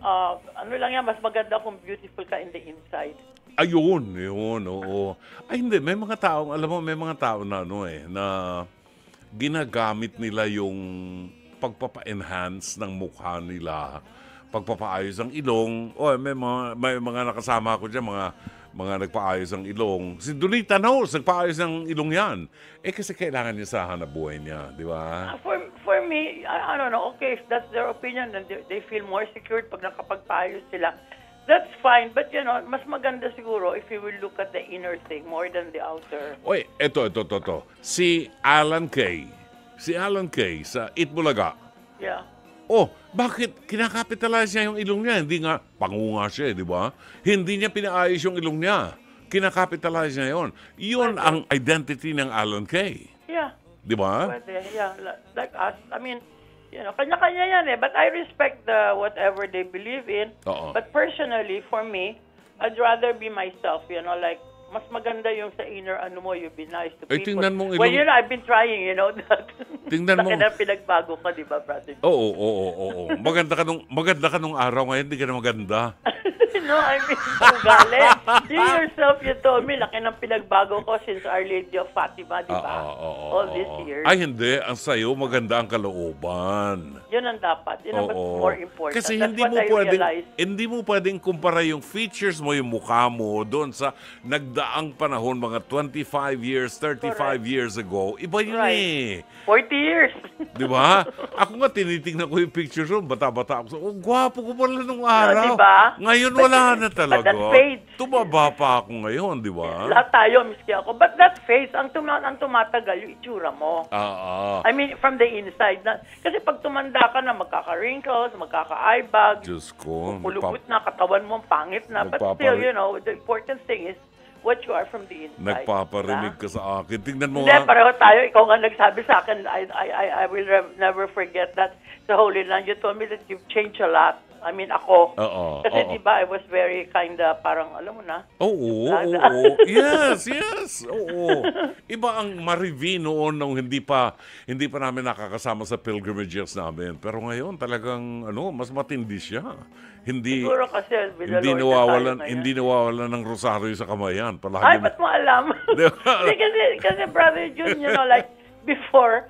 S7: ano lang yan, mas maganda kung beautiful ka in the inside.
S1: Ayun, oo. Ay hindi, may mga tao, alam mo, may mga tao na na ginagamit nila yung pagpapa-enhance ng mukha nila, pagpapaayos ng ilong. May mga nakasama ko diyan, mga nagpaayos ng ilong. Si Donita Knows, nagpaayos ng ilong yan. Kasi kailangan niya sa hanapbuhay niya, di ba?
S7: For me, I don't know, okay, if that's their opinion and they feel more secured pag nakapagpaayos sila, that's fine. But, mas maganda siguro if you will look at the inner thing more than the outer.
S1: Oy, ito. Si Alan Kay sa Itbulaga.
S7: Yeah.
S1: Bakit kinakapitalize niya yung ilong niya? Hindi nga, pangunga siya, di ba? Hindi niya pinaayos yung ilong niya. Kinakapitalize niya yun. Yun ang identity ng Alan Kay.
S7: Yeah.
S1: Di ba?
S7: Pwede, yeah. Like us. I mean, kanya-kanya yan But I respect whatever they believe in. But personally, for me, I'd rather be myself, like, mas maganda yung sa inner you be nice to people.
S1: Tingnan mong ilong...
S7: Well, I've been trying, that.
S1: Tingnan mo.
S7: Laki na pinagbago ka, di ba, brother?
S1: Oo. Maganda ka nung araw, ngayon hindi ka na maganda.
S7: No, I mean, ugali. You yourself, you told me, laki ng pinagbago ko since Our Lady of Fatima, di ba? All these years.
S1: Ay, hindi. Ang sayo, maganda ang kalooban.
S7: Yun ang dapat. Yun ang more important.
S1: Kasi
S7: That's
S1: hindi mo pwedeng kumpara yung features mo, yung mukha mo, doon sa nagdaang panahon, mga 25 years, 35 years ago. Iba yun
S7: 40 years.
S1: Di ba? Ako nga, tinitingnan ko yung pictures mo, bata-bata ako. Gwapo ko pala nung araw.
S7: Diba?
S1: Ngayon, wala na talaga.
S7: But that fades.
S1: Tumaba pa ako ngayon, di ba?
S7: Lahat tayo, miski ako. But that fades. Ang tumatagal, yung itsura mo. I mean, from the inside. Kasi pag tumanda ka na, magkaka-wrinkles, magkaka-eye bag.
S1: Diyos ko.
S7: Kulubot na, katawan mo, pangit na. But still, the important thing is what you are from the inside.
S1: Nagpaparinig ka sa akin. Tingnan mo
S7: Hindi, pareho tayo. Ikaw nga nagsabi sa akin, I will never forget that sa Holy Land. You told me that you've changed a lot. I mean, ako. Kasi diba, I was very parang, alam mo na.
S1: Oo. Yes. Oo. Iba ang Marivi noon nung hindi pa namin nakakasama sa pilgrimages namin. Pero ngayon, talagang, mas matindi siya.
S7: Siguro kasi,
S1: hindi nawawalan ng rosaryo sa kamayan.
S7: Ay, ba't mo alam? kasi brother Jun, like, before,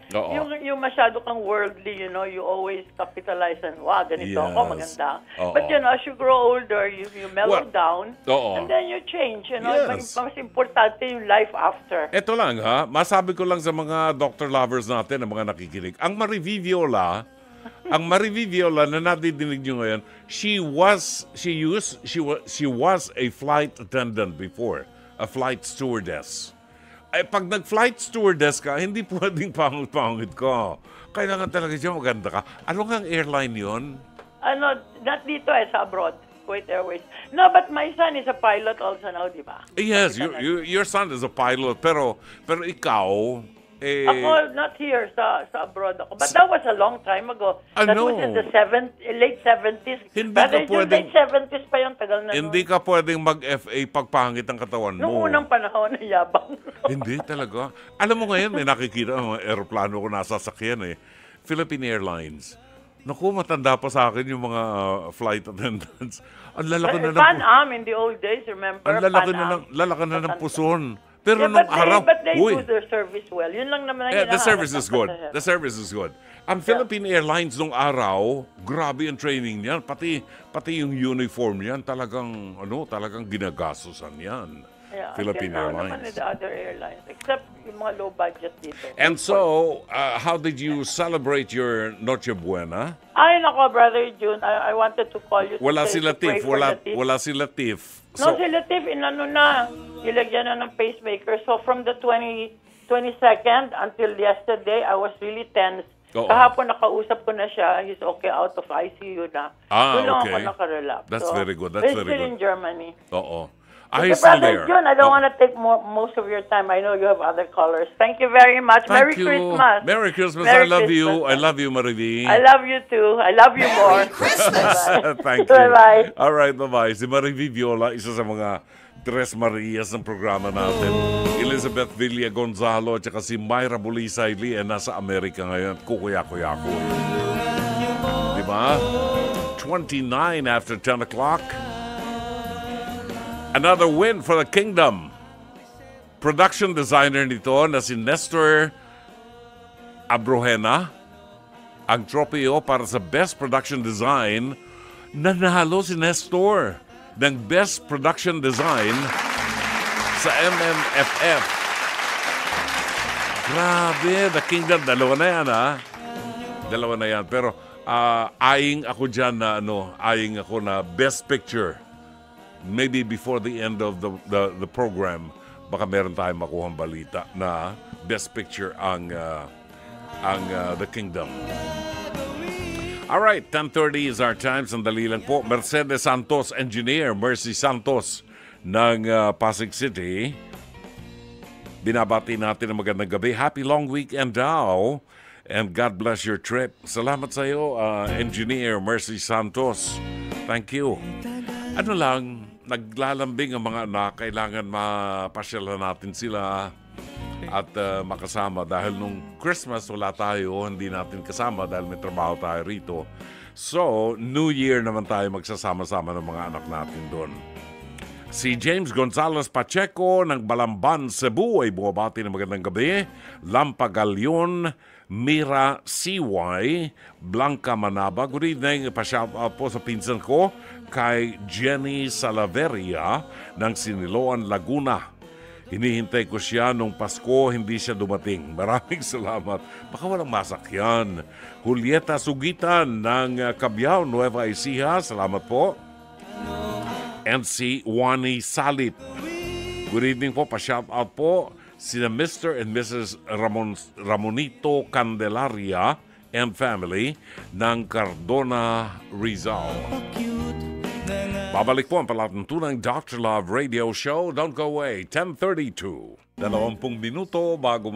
S7: yung masyado kang worldly, you always capitalize on, ganito ako, maganda. But as you grow older, you mellow down, and then you change, Mas importante yung life after.
S1: Ito lang masabi ko lang sa mga doctor lovers natin, ang mga nakikinig. Ang Marivi Viola, Ang Marivi Viola na nadidinig nyo ngayon, she was a flight attendant before, a flight stewardess. Ay, pag nag-flight stewardess ka, hindi pwedeng pangit-pangit ka. Kailangan talaga siya maganda ka. Ano nga ang airline yon?
S7: Ano, not dito sa abroad. Kuwait Airways. No, but my son is a pilot also now, di ba?
S1: Yes, your son is a pilot, pero ikaw,
S7: Ako, not here, sa abroad ako. But that was a long time ago. That was in the late 70s.
S1: Hindi
S7: Rather,
S1: ka pwedeng,
S7: late 70s pa yung tagal na.
S1: Hindi ka pwedeng mag-FA pagpangit ang katawan mo.
S7: Noong unang panahon, yabang.
S1: Hindi talaga. Alam mo ngayon, may nakikita ang mga aeroplano ko nasasakyan Philippine Airlines. Naku, matanda pa sa akin yung mga flight attendants. Ang lalaki na ng...
S7: Pan Am in the old days, remember?
S1: Ang lalaki na ng puson. Pero
S7: Yeah,
S1: nung araw...
S7: but they do their service well. Yun lang naman ang
S1: the service is good. The service is good. Ang Philippine Airlines nung araw, grabe ang training niyan. Pati yung uniform niyan, talagang ginagastusan yan.
S7: Yeah,
S1: Philippine Airlines.
S7: Naman the other airlines, except yung mga low budget dito.
S1: And so, how did you celebrate your Noche Buena?
S7: Ay, nako, Brother June, I wanted to call you.
S1: Wala si
S7: to pray
S1: Latif.
S7: for Latif.
S1: Wala si Latif.
S7: No, si Latif, inano na. Nilagyan na ng pacemaker. So, from the 22nd until yesterday, I was really tense.
S1: Oo.
S7: Kahapon nakausap ko na siya. He's okay out of ICU na. Doon lang
S1: okay.
S7: ako nakarelapse.
S1: That's very good.
S7: That's very good. In Germany.
S1: Oo.
S7: Okay, Brother June, I don't want to take most of your time. I know you have other callers. Thank you very much.
S1: Thank
S7: Merry
S1: you.
S7: Christmas.
S1: Merry Christmas.
S7: Merry
S1: I love
S7: Christmas.
S1: you. I love you, Marivi.
S7: I love you too. I love you more.
S1: Thank you.
S7: Bye-bye.
S1: All right, bye-bye. Si Marivi Viola, isa sa mga Tres Marias ng programa natin. Elizabeth Villa Gonzalo at saka si Myra Bulisay-Lee nasa Amerika ngayon. Kukuya-kuya ko. Diba? 29 after 10 o'clock. Another win for the Kingdom. Production designer nito na si Nestor Abrojena. Ang tropeo para sa Best Production Design, nanalo si Nestor ng Best Production Design sa MMFF. Grabe, the Kingdom, dalawa na yan Dalawa na yan. Pero eyeing ako dyan eyeing ako na Best Picture. Maybe before the end of the program, baka meron tayong makuhang balita na Best Picture ang The Kingdom. All right, 10:30 is our time. Sandali lang po. Mercedes Santos, engineer, Mercy Santos ng Pasig City. Binabati natin ang magandang gabi. Happy long weekend daw. And God bless your trip. Salamat sa iyo, engineer Mercy Santos. Thank you. Ano lang, naglalambing ang mga anak, kailangan mapasyalan natin sila at makasama. Dahil nung Christmas, wala tayo, hindi natin kasama dahil may trabaho tayo rito. So, New Year naman tayo magsasama-sama ng mga anak natin doon. Si James Gonzales Pacheco ng Balamban, Cebu ay bumabati ng magandang gabi. Lampa Galion, Mira CY, Blanca Manaba. Good evening. Pa-shout out po sa pinsan ko kay Jenny Salaveria ng Siniloan, Laguna. Hinihintay ko siya nung Pasko, hindi siya dumating. Maraming salamat. Baka walang masakyan. Julieta Sugitan ng Cabiao, Nueva Ecija. Salamat po. And si Wani Salip. Good evening po. Pa-shout out po sina Mr. and Mrs. Ramonito Candelaria and family ng Cardona, Rizal. Babalik po ang palatuntunang Dr. Love Radio Show. Don't go away. 10:32. 20 minuto bago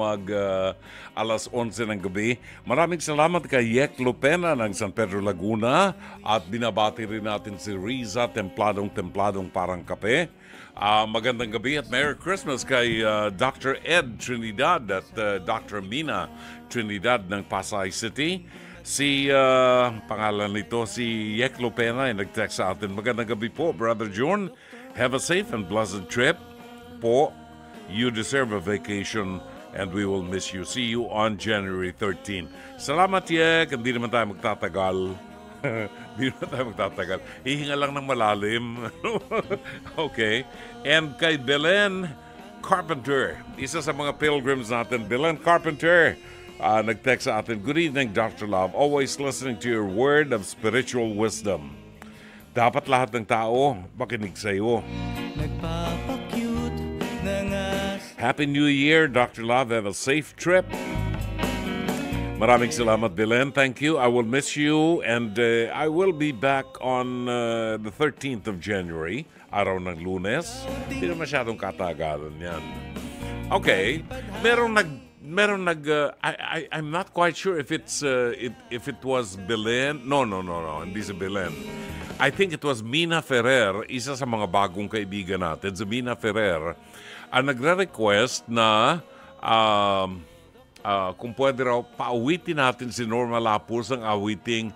S1: alas 11 ng gabi. Maraming salamat kay Yek Lupena ng San Pedro, Laguna. At binabati rin natin si Riza, templadong parang kape. Magandang gabi at Merry Christmas kay Dr. Ed Trinidad at Dr. Mina Trinidad ng Pasay City. Si pangalan nito, si Yek Lupena ay nag-text sa atin. Magandang gabi po, Brother John. Have a safe and blessed trip po. You deserve a vacation and we will miss you. See you on January 13. Salamat, Yek. Hindi naman tayo magtatagal. Hindi naman tayo magtatagal. Hihinga lang ng malalim. Okay. And kay Belen Carpenter, isa sa mga pilgrims natin. Belen Carpenter, Nag-text sa atin, "Good evening, Dr. Love. Always listening to your word of spiritual wisdom. Dapat lahat ng tao makinig sa iyo. Happy New Year, Dr. Love. Have a safe trip." Maraming salamat, Belen. Thank you. I will miss you and I will be back on the 13th of January, araw ng Lunes. Hindi na masyadong katagalan yan. Okay, I'm not quite sure if if it was Belen. No, hindi si Belen. I think it was Mina Ferrer, isa sa mga bagong kaibigan natin, si Mina Ferrer, ang nagre-request na kung pwede raw pauwitin natin si Norma Lapus ang awiting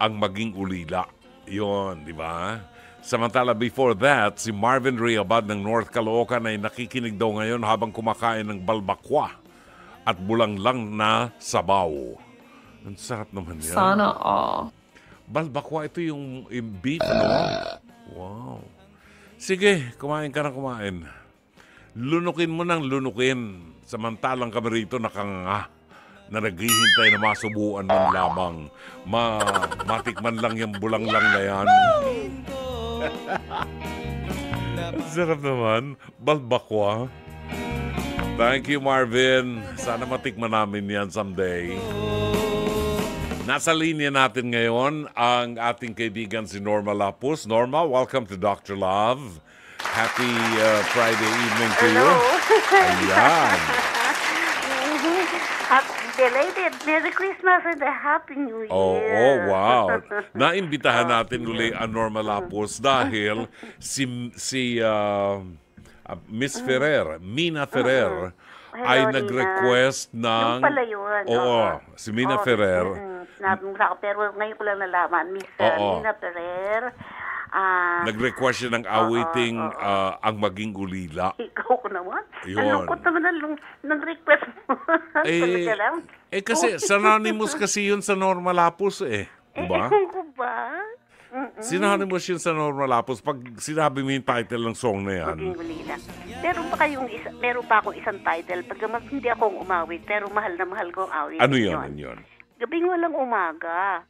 S1: Ang Maging Ulila. Yon, di ba? Samantala, before that, si Marvin Riabad ng North Caloocan ay nakikinig daw ngayon habang kumakain ng balbakwa at bulanglang na sabaw. Ang sarap naman yan.
S8: Sana all.
S1: Balbakwa, ito yung beef, no? Wow. Sige, kumain ka na kumain. Lunukin mo ng lunukin. Samantalang kami rito nakanganga na naghihintay na masubuan man lamang. Matikman lang yung bulanglang na yan. Sarap naman. Balbakwa. Thank you, Marvin. Sana matikman namin yan someday. Nasa linya natin ngayon ang ating kaibigan si Norma Lapus. Norma, welcome to Dr. Love. Happy Friday evening to you. Ayan.
S9: Belated Merry Christmas and a Happy New Year.
S1: Oh, wow. Naimbitahan natin uli ang Norma Lapus dahil si Miss Ferrer, Mina Ferrer, ay nag-request ng...
S9: Yung pala yun.
S1: Oo, si Mina Ferrer.
S9: Pero ngayon ko lang nalaman, Miss Mina Ferrer.
S1: Nag-request siya ng awiting Ang Maging Ulila.
S9: Ikaw ko naman.
S1: Yun.
S9: Ang lungkot naman ng request mo.
S1: Kasi synonymous kasi yun sa Norma Lapus Diba?
S9: Ko ba?
S1: Synonymous yun sa Norma Lapus. Pag sinabi mo yung title ng song na yan.
S9: Maging Ulila. Meron pa akong isang title. Pag hindi akong umawit, pero mahal na mahal ko ang awit.
S1: Ano yun?
S9: Gabing Walang Umaga.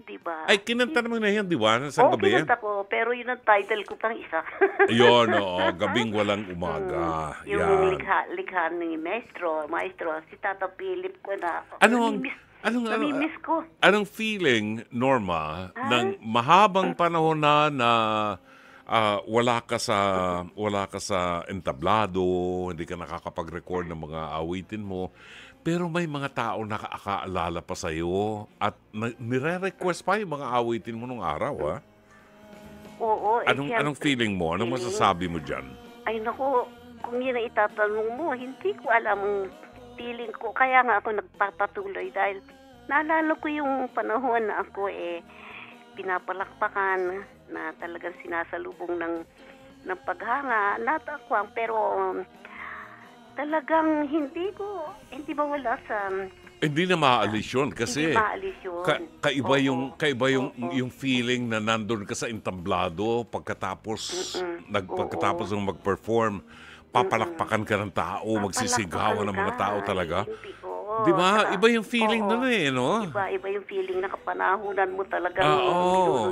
S9: Diba?
S1: Ay, kinanta naman na yan, di ba? Saan gabi?
S9: Kinanta ko, pero yun ang title ko pang isa.
S1: Yun, Gabing Walang Umaga.
S9: Yung likha ni Maestro, si Tata Philip ko na. Namimiss ko.
S1: Anong feeling, Norma, ng mahabang panahon na wala ka sa entablado, hindi ka nakakapag-record ng mga awitin mo, pero may mga tao nakakaalala pa sa'yo at nire-request pa yung mga awitin mo nung araw,
S9: Oo.
S1: Anong feeling mo? Anong masasabi mo dyan?
S9: Ay, naku, kung yun ang itatanong mo, hindi ko alam ang feeling ko. Kaya nga ako nagpapatuloy dahil naalala ko yung panahon na ako pinapalakpakan na talagang sinasalubong ng paghanga, natakwang, pero talagang hindi mawala sa...
S1: Hindi na maalis yun kasi kaiba yung feeling na nandun ka sa entablado pagkatapos ng mag-perform, papalakpakan ka ng tao, magsisigawan ng mga tao talaga. Di ba? Iba yung feeling nun no?
S9: Iba yung feeling na kapanahunan mo talaga.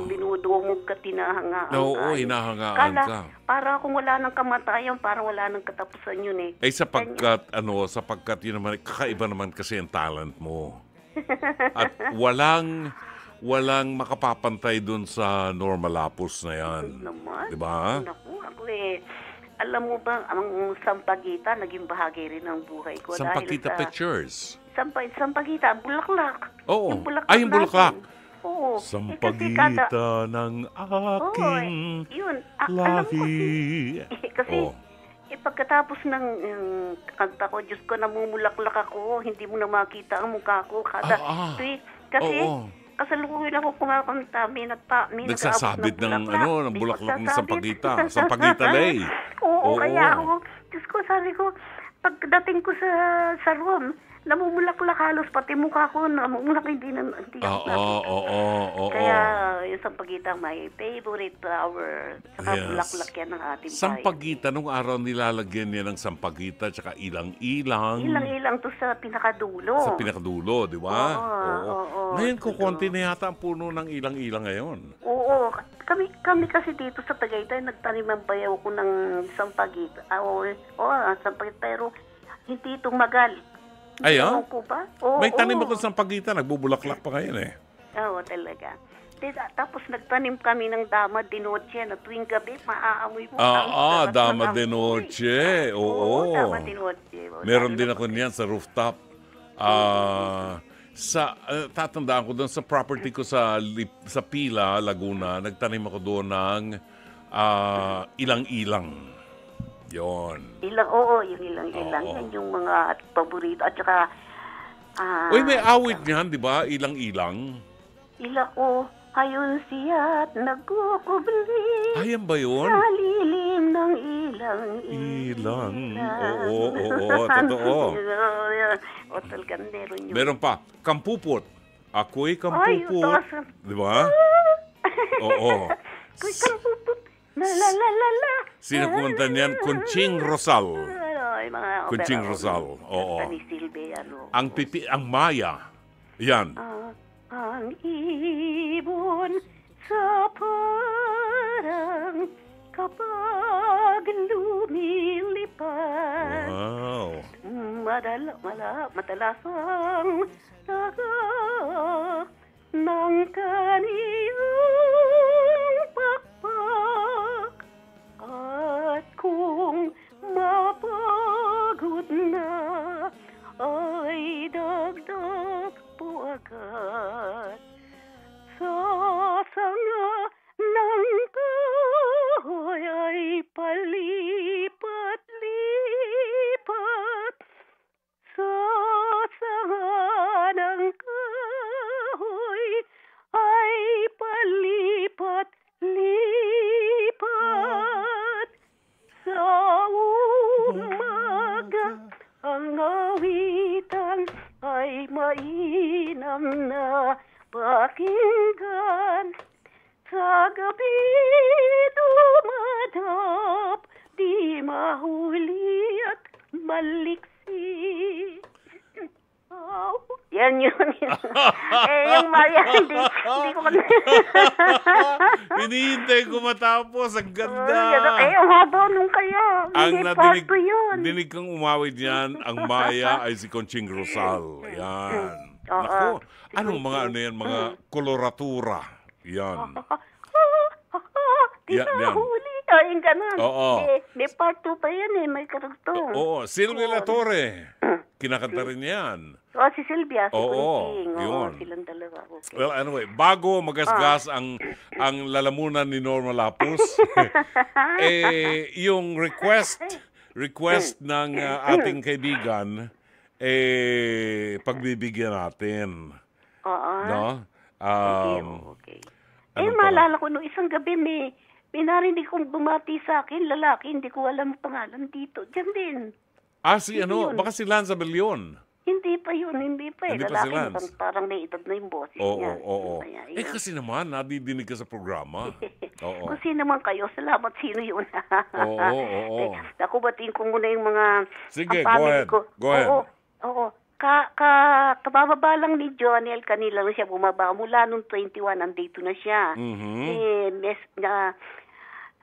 S9: Binudumog ka, tinahangaan ka.
S1: Oo, hinahangaan ka.
S9: Para kung wala ng kamatayan, parang wala ng katapusan yun
S1: sapagkat yun naman, kakaiba naman kasi ang talent mo. At walang makapapantay dun sa Norma Lapus na yan. Di ba?
S9: Naku, ako alam mo ba, ang Sampaguita, naging bahagi rin ng buhay ko.
S1: Sampaguita Pictures?
S9: Sampaguita, Bulaklak.
S1: Oo. Yung Bulaklak.
S9: Oo.
S1: Sampaguita ng aking lahi.
S9: Kasi, pagkatapos ng kanta ko, Diyos ko, namumulaklak ako, hindi mo na makita ang mukha ko. Kasi, kasalukuyan ako kumakanta, may
S1: nagsasabit ng bulaklak ng Sampaguita. Sampaguita Lay.
S9: Oo, kaya ako, Diyos ko, sabi ko, pagdating ko sa room, namumulaklak halos, pati mukha ko, namumulak, hindi
S1: Oo.
S9: Kaya, yung sampagita, my favorite flower. Saka bulaklak yan ng ating bayan.
S1: Sampagita, nung araw nilalagyan niya ng sampagita, tsaka ilang-ilang.
S9: Ilang-ilang to sa pinakadulo.
S1: Sa pinakadulo, di ba?
S9: Oo.
S1: Ngayon, kukunti na yata ang puno ng ilang-ilang ngayon.
S9: Oo. Kami kasi dito sa Tagaytay, nagtanim ng bayaw ko ng sampagita. Sampagita, pero hindi tumagal.
S1: Ayan?
S9: Ko ba?
S1: May tanim ako sa sampagita, nagbubulaklak pa ngayon eh.
S9: Oo, talaga. Tapos nagtanim kami ng dama de noche na tuwing gabi, maaamoy mo.
S1: Dama de noche. Oo.
S9: Dama de noche.
S1: Meron din ako niyan sa rooftop. Tatandaan ko doon sa property ko sa Pila, Laguna, nagtanim ako doon ng ilang-ilang. Yon.
S9: Yung ilang-ilang. Yan yung mga paborito. At saka,
S1: Uy, may awit niyan, di ba? Ilang-ilang.
S9: Ayun siya't nagkukubli.
S1: Ayan ba yun?
S9: Sa lilim ng ilang.
S1: Oo, totoo.
S9: Talagang meron yun.
S1: Meron pa, kampupot. Ako'y kampupot. Di ba? Oo.
S9: Ako'y kampupot. La.
S1: Sino kumanta niyan? Kunching Rosal. Kunching
S9: opera,
S1: Rosal. Oo.
S9: Ni Silvia,
S1: Ang Maya. Yan.
S9: Ang ibon sa parang kapag lumilipad.
S1: Wow.
S9: Madalasang taga ng kaniyang pakpak. At kung mapagod na ay dagdag po agad sa sanga ng kahoy ay palipat-lipat sa sanga ng kahoy ay palipat-lipat sa umaga ang awitan ay mainam na pakinggan. Sa gabi dumadap, di mahuli at maliksi. Yan yun. Yung Maria, hindi ko
S1: Hinihintay ko matapos. Ang ganda.
S9: Ang haba nung kaya.
S1: Ang
S9: Hindi part 2 yun.
S1: dinig kang umawit yan, ang Maya ay si Conching Rosal. Yan. Naku, anong mga mga koloratura. Yan.
S9: Di mahuli. Yung ganun.
S1: Oo.
S9: May part 2 pa yan may karugtong.
S1: Oo, Silvia La Torre. Kinakanta rin yan.
S9: Si Silvia, si Kunting.
S1: Yun.
S9: Silang dalawa. Okay.
S1: Well, anyway, bago magasgas ang lalamunan ni Norma Lapus, yung request ng ating kaibigan, pagbibigyan natin.
S9: Oo.
S1: No?
S9: Okay. Maalala ko nung isang gabi may narinig kong bumati sa akin, lalaki, hindi ko alam ang pangalan dito. Diyan din.
S1: Baka si Lanza Bellion.
S9: Hindi pa yun. Hindi pa
S1: Hindi pa si
S9: lalaki,
S1: Lance.
S9: parang may edad na yung boses niya.
S1: Oo.
S9: Kaya, yun.
S1: Kasi naman, nadidinig ka sa programa. Oo.
S9: Kung sino naman kayo, salamat sino yun.
S1: Oo.
S9: Ako, batiin ko muna yung mga
S1: Sige,
S9: ang family
S1: go ahead.
S9: Oo. Kabababa lang ni Jonel, kanila na siya bumaba. Mula nung 21, nandito na siya.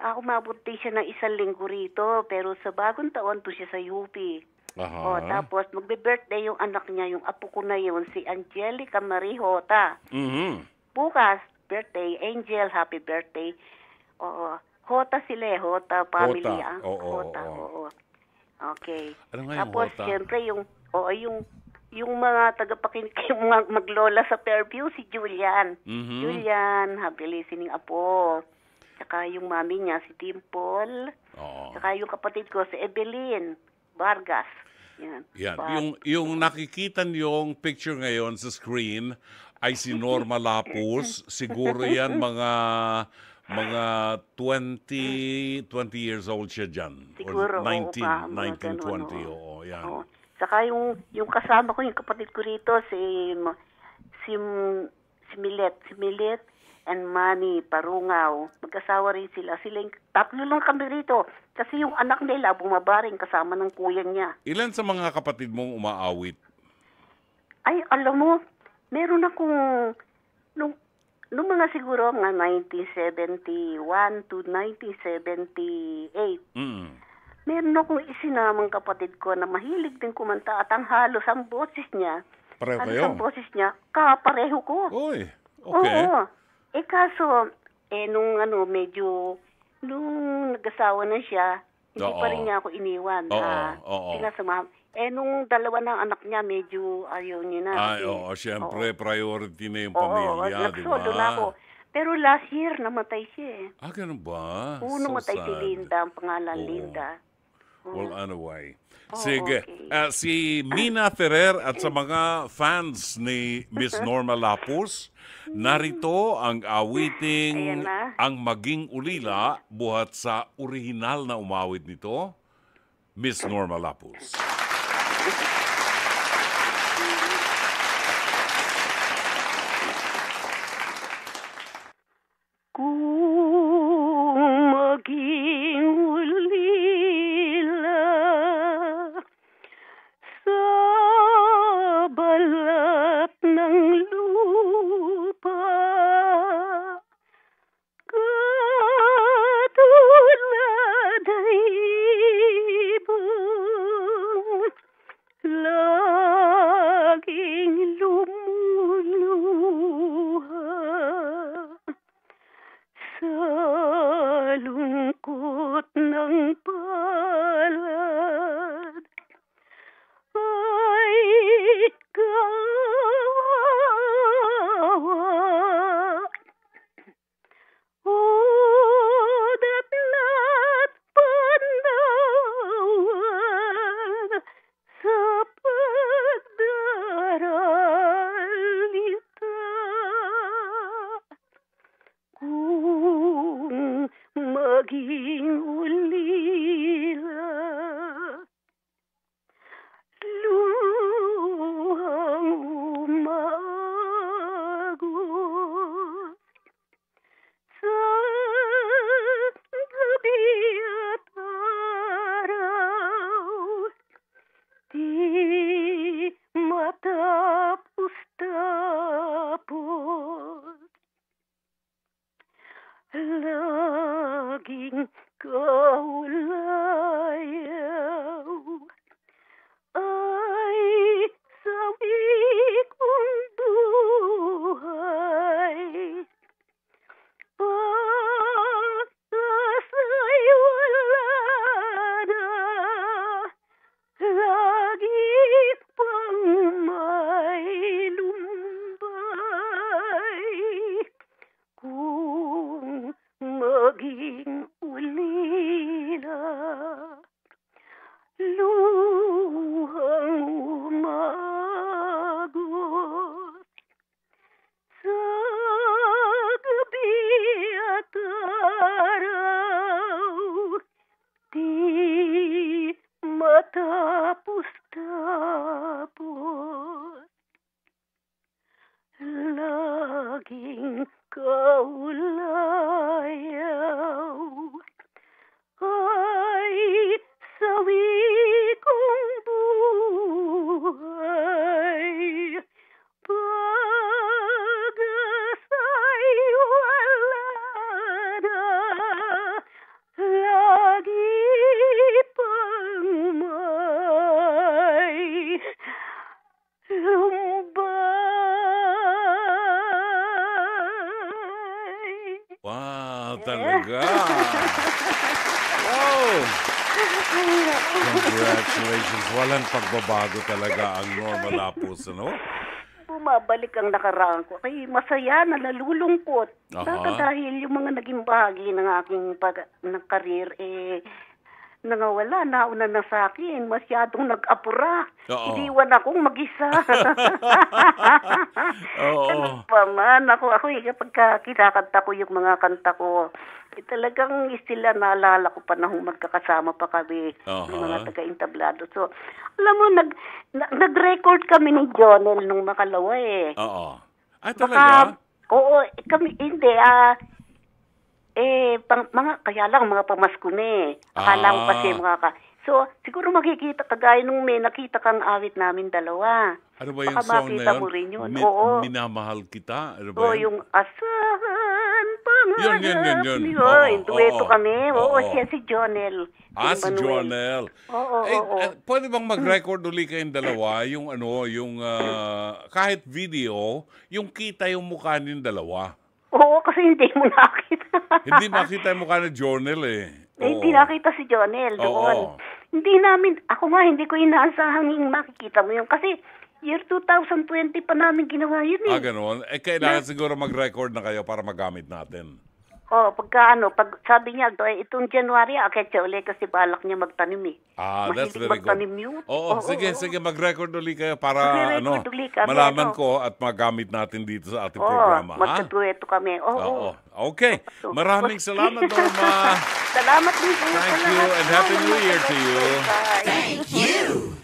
S9: Umabot din siya ng 1 linggo rito, pero sa bagong taon to siya sa UP. Tapos magbe-birthday yung anak niya, yung apo ko na yun, si Angelica Marie Hota. Bukas, birthday, Angel, happy birthday. Hota sila, Hota family.
S1: Hota.
S9: Oo. Okay.
S1: Ano nga yung
S9: Tapos,
S1: Hota?
S9: siyempre, yung mga tagapakinig, yung mga maglola sa Fairview, si Julian. Julian, happy listening apo. Tsaka yung mami niya, si Dimple. Tsaka yung kapatid ko, si Evelyn Vargas.
S1: Yan. Yung nakikita niyong picture ngayon sa screen ay si Norma Lapus. Siguro yan mga 20 years old siya dyan.
S9: Siguro,
S1: or 19, 20.
S9: oo.
S1: Oo, yan.
S9: Saka yung kasama ko, yung kapatid ko rito, si Milet and Manny Parungaw. Mag-asawa rin sila. Tatlo lang kami rito. Kasi yung anak nila bumabaring kasama ng kuya niya.
S1: Ilan sa mga kapatid mong umaawit?
S9: Ay, alam mo, meron akong, nung mga siguro mga 1971 to 1978, meron akong isinamang kapatid ko na mahilig din kumanta at ang halos ang boses niya, kapareho ko.
S1: Uy, okay.
S9: Oo. Kaso, nung nag-asawa na siya, hindi pa rin niya ako iniwan. Pinasama. Nung dalawa ng anak niya, medyo ayaw niya na.
S1: Siyempre, priority na yung pamilya, di ba?
S9: Nagsolo na ako. Pero last year, namatay siya eh.
S1: Ganun ba?
S9: Namatay si
S1: sad.
S9: Linda, ang pangalan Linda.
S1: Well, anyway. Sige. Si Mina Ferrer at sa mga fans ni Miss Norma Lapus, narito ang awiting Ang Maging Ulila buhat sa orihinal na umawit nito, Miss Norma Lapus.
S9: Kung maging ulila sa balat ng lupa, katulad ay ibon, laging lumuluha sa lungkot ng palad, ay kawawa. Datla't panawan sa pagdaralita. Kung maging ulila, luhang umagos sa gabi at araw, di matapos-tapos. Laging kaulayaw ay sawi kong buhay. Pagkasa'y wala na, lagi pang may lumbay. Kung maging ulila, luhang umagos sa gabi at araw, di matapos-tapos. Laging kaulayaw ay sawi kong buhay. Pag-asa'y wala na, lagi pang may lumbay.
S1: Wow, talaga. Wow! Congratulations. Walang pagbabago talaga ang Norma Lapus, ano?
S9: Bumabalik ang nakaraan ko. Ay, masaya na nalulungkot. Baka dahil yung mga naging bahagi ng aking ng career, nangawala, nauna na sa akin. Masyadong nag-apura.
S1: Oo.
S9: Iniwan akong mag-isa.
S1: Oo.
S9: Ano pa man, ako kapag kinakanta ko yung mga kanta ko, talagang sila naalala ko pa na magkakasama pa kami, ng mga taga-entablado. So, alam mo, nag-record kami ni Jonel nung makalawa eh.
S1: Oo. Ay, talaga?
S9: Oo, kami, hindi, kaya lang mga pamasko na eh. Akala ko kasi So, siguro makikita kagaya nung may nakita kang awit namin dalawa.
S1: Ano ba yung
S9: Baka
S1: song
S9: makita
S1: na
S9: mo
S1: yun?
S9: rin yun. Oo.
S1: Minamahal kita? Ano ba
S9: Oo,
S1: yun?
S9: yung asahan pangarap.
S1: Yun.
S9: Yung dueto kami. Oo,
S1: Oo.
S9: siya si Jonel.
S1: Si Jonel.
S9: Oo.
S1: Pwede bang mag-record uli kayong dalawa? Yung kahit video, yung kita yung mukha niyong dalawa.
S9: Oo, kasi hindi mo nakita.
S1: Hindi makita yung mukha ni Jonel eh.
S9: Hindi nakita si Jonel doon. Hindi hindi ko inaasahang makikita mo yun. Kasi year 2020 pa namin ginawa yun eh.
S1: Ganoon. Kailangan siguro mag-record na kayo para magamit natin.
S9: Pag sabi niya, itong January, akit siya ulit kasi balak niya magtanim eh.
S1: That's very good.
S9: Magtanim yun.
S1: Sige, mag-record uli kayo para malaman ko at magamit natin dito sa ating programa.
S9: Magkatuweto kami.
S1: Okay. Maraming salamat, Norma.
S9: Salamat din po.
S1: Thank you and Happy New Year to you.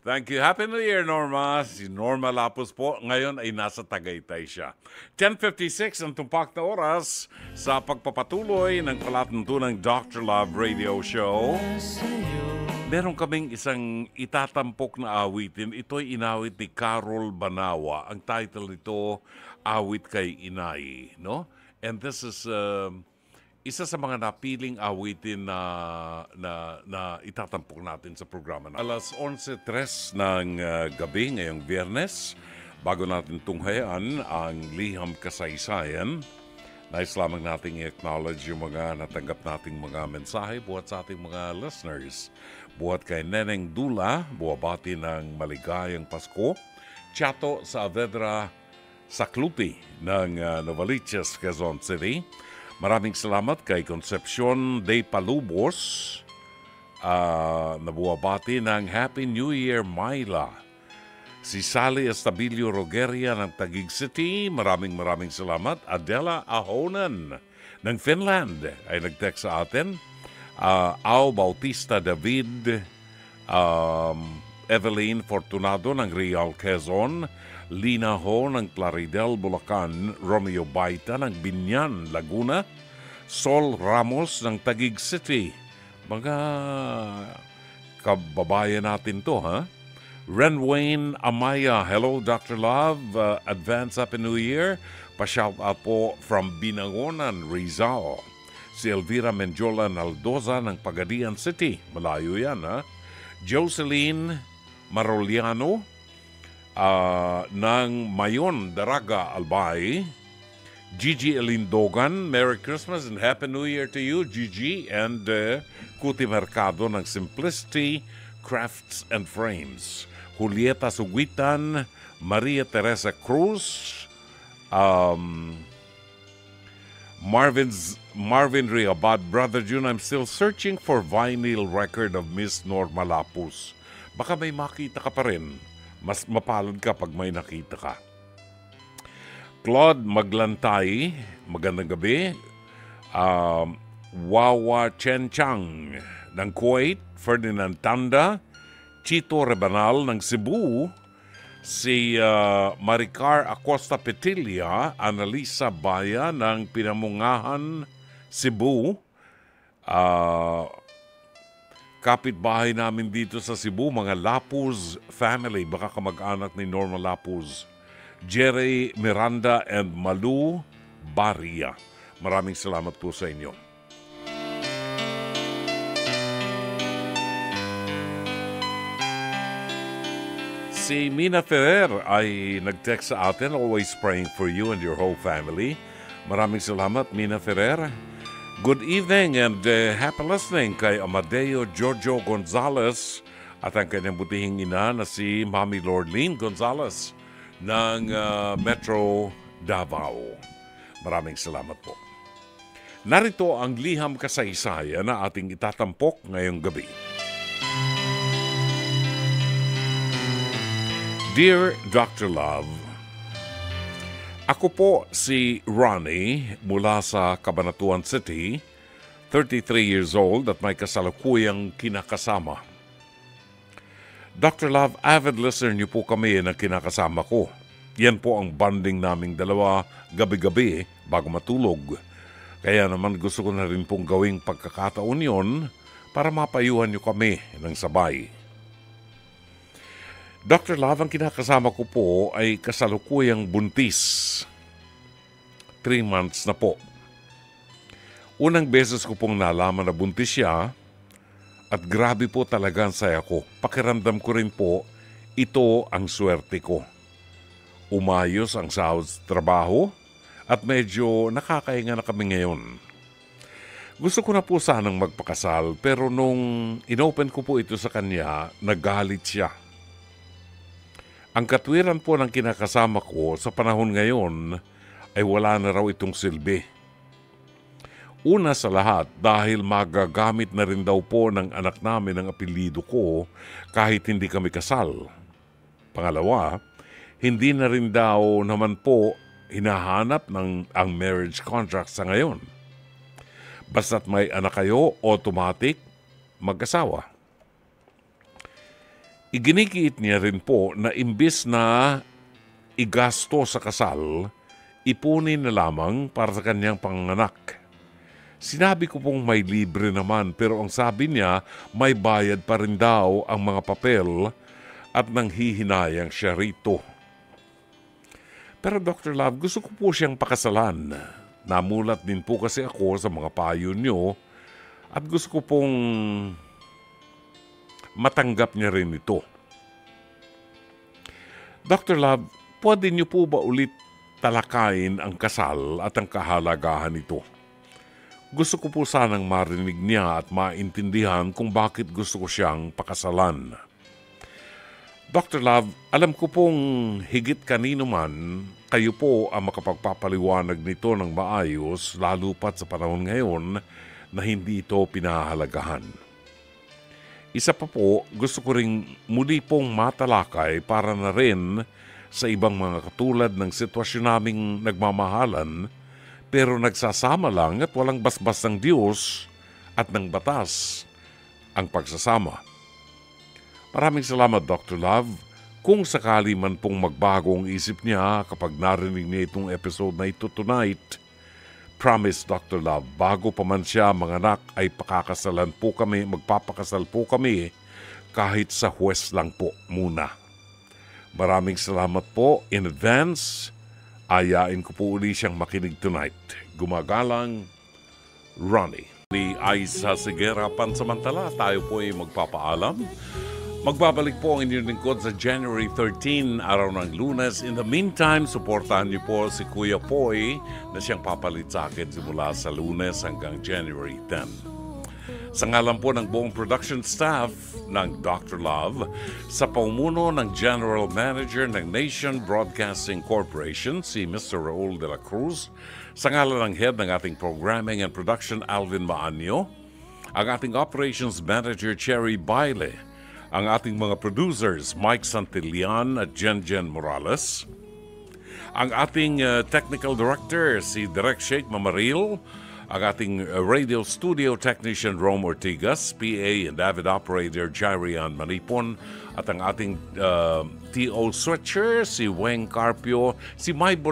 S8: Thank you.
S1: Happy New Year, Norma. Si Norma Lapus po. Ngayon ay nasa Tagaytay siya. 10:56 ang tumpak na oras sa pagpapatuloy ng palatuntunang Dr. Love Radio Show. Meron kaming isang itatampok na awitin. Ito'y inawit ni Carol Banawa. Ang title nito, Awit kay Inay. No? And this is isa sa mga napiling awitin na itatampok natin sa programa. Alas 11:03 ng gabi ngayong Biyernes, bago natin tunghayaan ang liham kasaysayan, nais lamang nating i-acknowledge yung mga natanggap nating mga mensahe buhat sa ating mga listeners. Buhat kay Neneng Dula, buwabati ng maligayang Pasko. Chato sa Avedra Sakluti ng Novaliches, Quezon City. Maraming salamat kay Concepcion de Palubos, nabuwabati ng Happy New Year, Myla. Si Sally Estabilio Rogeria ng Taguig City, maraming salamat. Adela Ahonan ng Finland ay nag-text sa atin. Ao Bautista David, Evelyn Fortunado ng Real Quezon, Lina Ho ng Plaridel, Bulacan, Romeo Baita ng Binyan, Laguna, Sol Ramos ng Taguig City. Mga kababayan natin to, ha? Ren Wayne Amaya, hello Dr. Love, advance Happy New Year. Pa-shout out po from Binangonan, Rizal. Si Elvira Menjola Naldoza ng Pagadian City, malayo yan, ha? Jocelyn Maroliano, ng Mayon, Daraga, Albay. Gigi Elindogan, Merry Christmas and Happy New Year to you, Gigi. And Kuti Mercado ng Simplicity Crafts and Frames. Julieta Suguitan, Maria Teresa Cruz, Marvin Riabad, Brother June, I'm still searching for vinyl record of Miss Norma Lapus. Baka may makita ka pa rin. Mas mapalad ka pag may nakita ka. Claude Maglantay, magandang gabi. Wawa Chen Chang ng Kuwait, Ferdinand Tanda, Chito Rebanal ng Cebu, si Maricar Acosta Petilla, Annalisa Baya ng Pinamungahan, Cebu, kapitbahay namin dito sa Cebu, mga Lapuz family, baka kamag-anak ni Norma Lapuz. Jerry Miranda and Malu Baria. Maraming salamat po sa inyo. Si Mina Ferrer ay nag-text sa atin, always praying for you and your whole family. Maraming salamat, Mina Ferrer. Good evening and happy listening kay Amadeo Giorgio Gonzalez at ang kanyang butihing ina na si Mami Lordlene Gonzalez ng Metro Davao. Maraming salamat po. Narito ang liham kasaysayan na ating itatampok ngayong gabi. Dear Dr. Love, ako po si Ronnie mula sa Cabanatuan City, 33 years old at may kasalukuyang kinakasama. Dr. Love, avid listener niyo po kami na kinakasama ko. Yan po ang bonding naming dalawa gabi-gabi bago matulog. Kaya naman gusto ko na rin pong gawing pagkakataon yon para mapayuhan niyo kami ng sabay. Dr. Love, ang kinakasama ko po ay kasalukuyang buntis. 3 months na po. Unang beses ko pong nalaman na buntis siya at grabe po talaga ang saya ko. Pakiramdam ko rin po, ito ang swerte ko. Umayos ang sahod sa trabaho at medyo nakakahinga na kami ngayon. Gusto ko na po sanang magpakasal pero nung inopen ko po ito sa kanya, nagalit siya. Ang katwiran po ng kinakasama ko sa panahon ngayon ay wala na raw itong silbi. Una sa lahat dahil magagamit na rin daw po ng anak namin ang apelyido ko kahit hindi kami kasal. Pangalawa, hindi na rin daw naman po hinahanap ng ang marriage contract sa ngayon. Basta't may anak kayo, automatic mag-asawa. Iginigiit niya rin po na imbis na igasto sa kasal, ipunin na lamang para sa kanyang panganak. Sinabi ko pong may libre naman pero ang sabi niya may bayad pa rin daw ang mga papel at nanghihinayang siya rito. Pero Dr. Love, gusto ko po siyang pakasalan. Namulat din po kasi ako sa mga payo niyo at gusto ko pong matanggap niya rin ito. Dr. Love, pwede niyo po ba ulit talakayin ang kasal at ang kahalagahan nito? Gusto ko po sanang marinig niya at maintindihan kung bakit gusto ko siyang pakasalan. Dr. Love, alam ko pong higit kanino man, kayo po ang makapagpapaliwanag nito ng maayos, lalo pat sa panahon ngayon na hindi ito pinahalagahan. Isa pa po, gusto ko ring muli pong matalakay para na rin sa ibang mga katulad ng sitwasyon naming nagmamahalan pero nagsasama lang at walang basbas ng Diyos at ng batas ang pagsasama. Maraming salamat, Dr. Love. Kung sakali man pong magbago ang isip niya kapag narinig niya itong episode na ito tonight, promise, Dr. Love, bago pa man siya manganak ay pakakasalan po kami, magpapakasal po kami kahit sa huwes lang po muna. Maraming salamat po in advance. Ayain ko po uli siyang makinig tonight. Gumagalang, Ronnie. Ay sa Sigera pansamantala, tayo po ay magpapaalam. Magbabalik po ang inyong lingkod sa January 13, araw ng Lunes. In the meantime, suportahan niyo po si Kuya Poy na siyang papalit sa akin simula sa Lunes hanggang January 10. Sa ngalan po ng buong production staff ng Dr. Love, sa paumuno ng General Manager ng Nation Broadcasting Corporation, si Mr. Raul de la Cruz, sa ngalan ng Head ng ating Programming and Production, Alvin Maanyo, ang ating Operations Manager, Cherry Baile, ang ating mga producers, Mike Santillan at Jen Morales, ang ating Technical Director, si Direk Sheikh Mamaril, ang ating Radio Studio Technician, Rome Ortigas, PA and Avid Operator, Jairian Manipon, at ang ating TO Switcher, si Weng Carpio, si Mike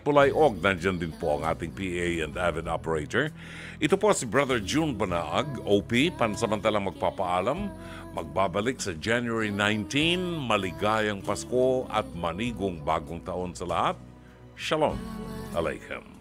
S1: Bulayog, nandyan din po ang ating PA and Avid Operator. Ito po si Brother June Banaag, OP, pansamantalang magpapaalam. Magbabalik sa January 19, maligayang Pasko at manigong bagong taon sa lahat. Shalom Aleichem.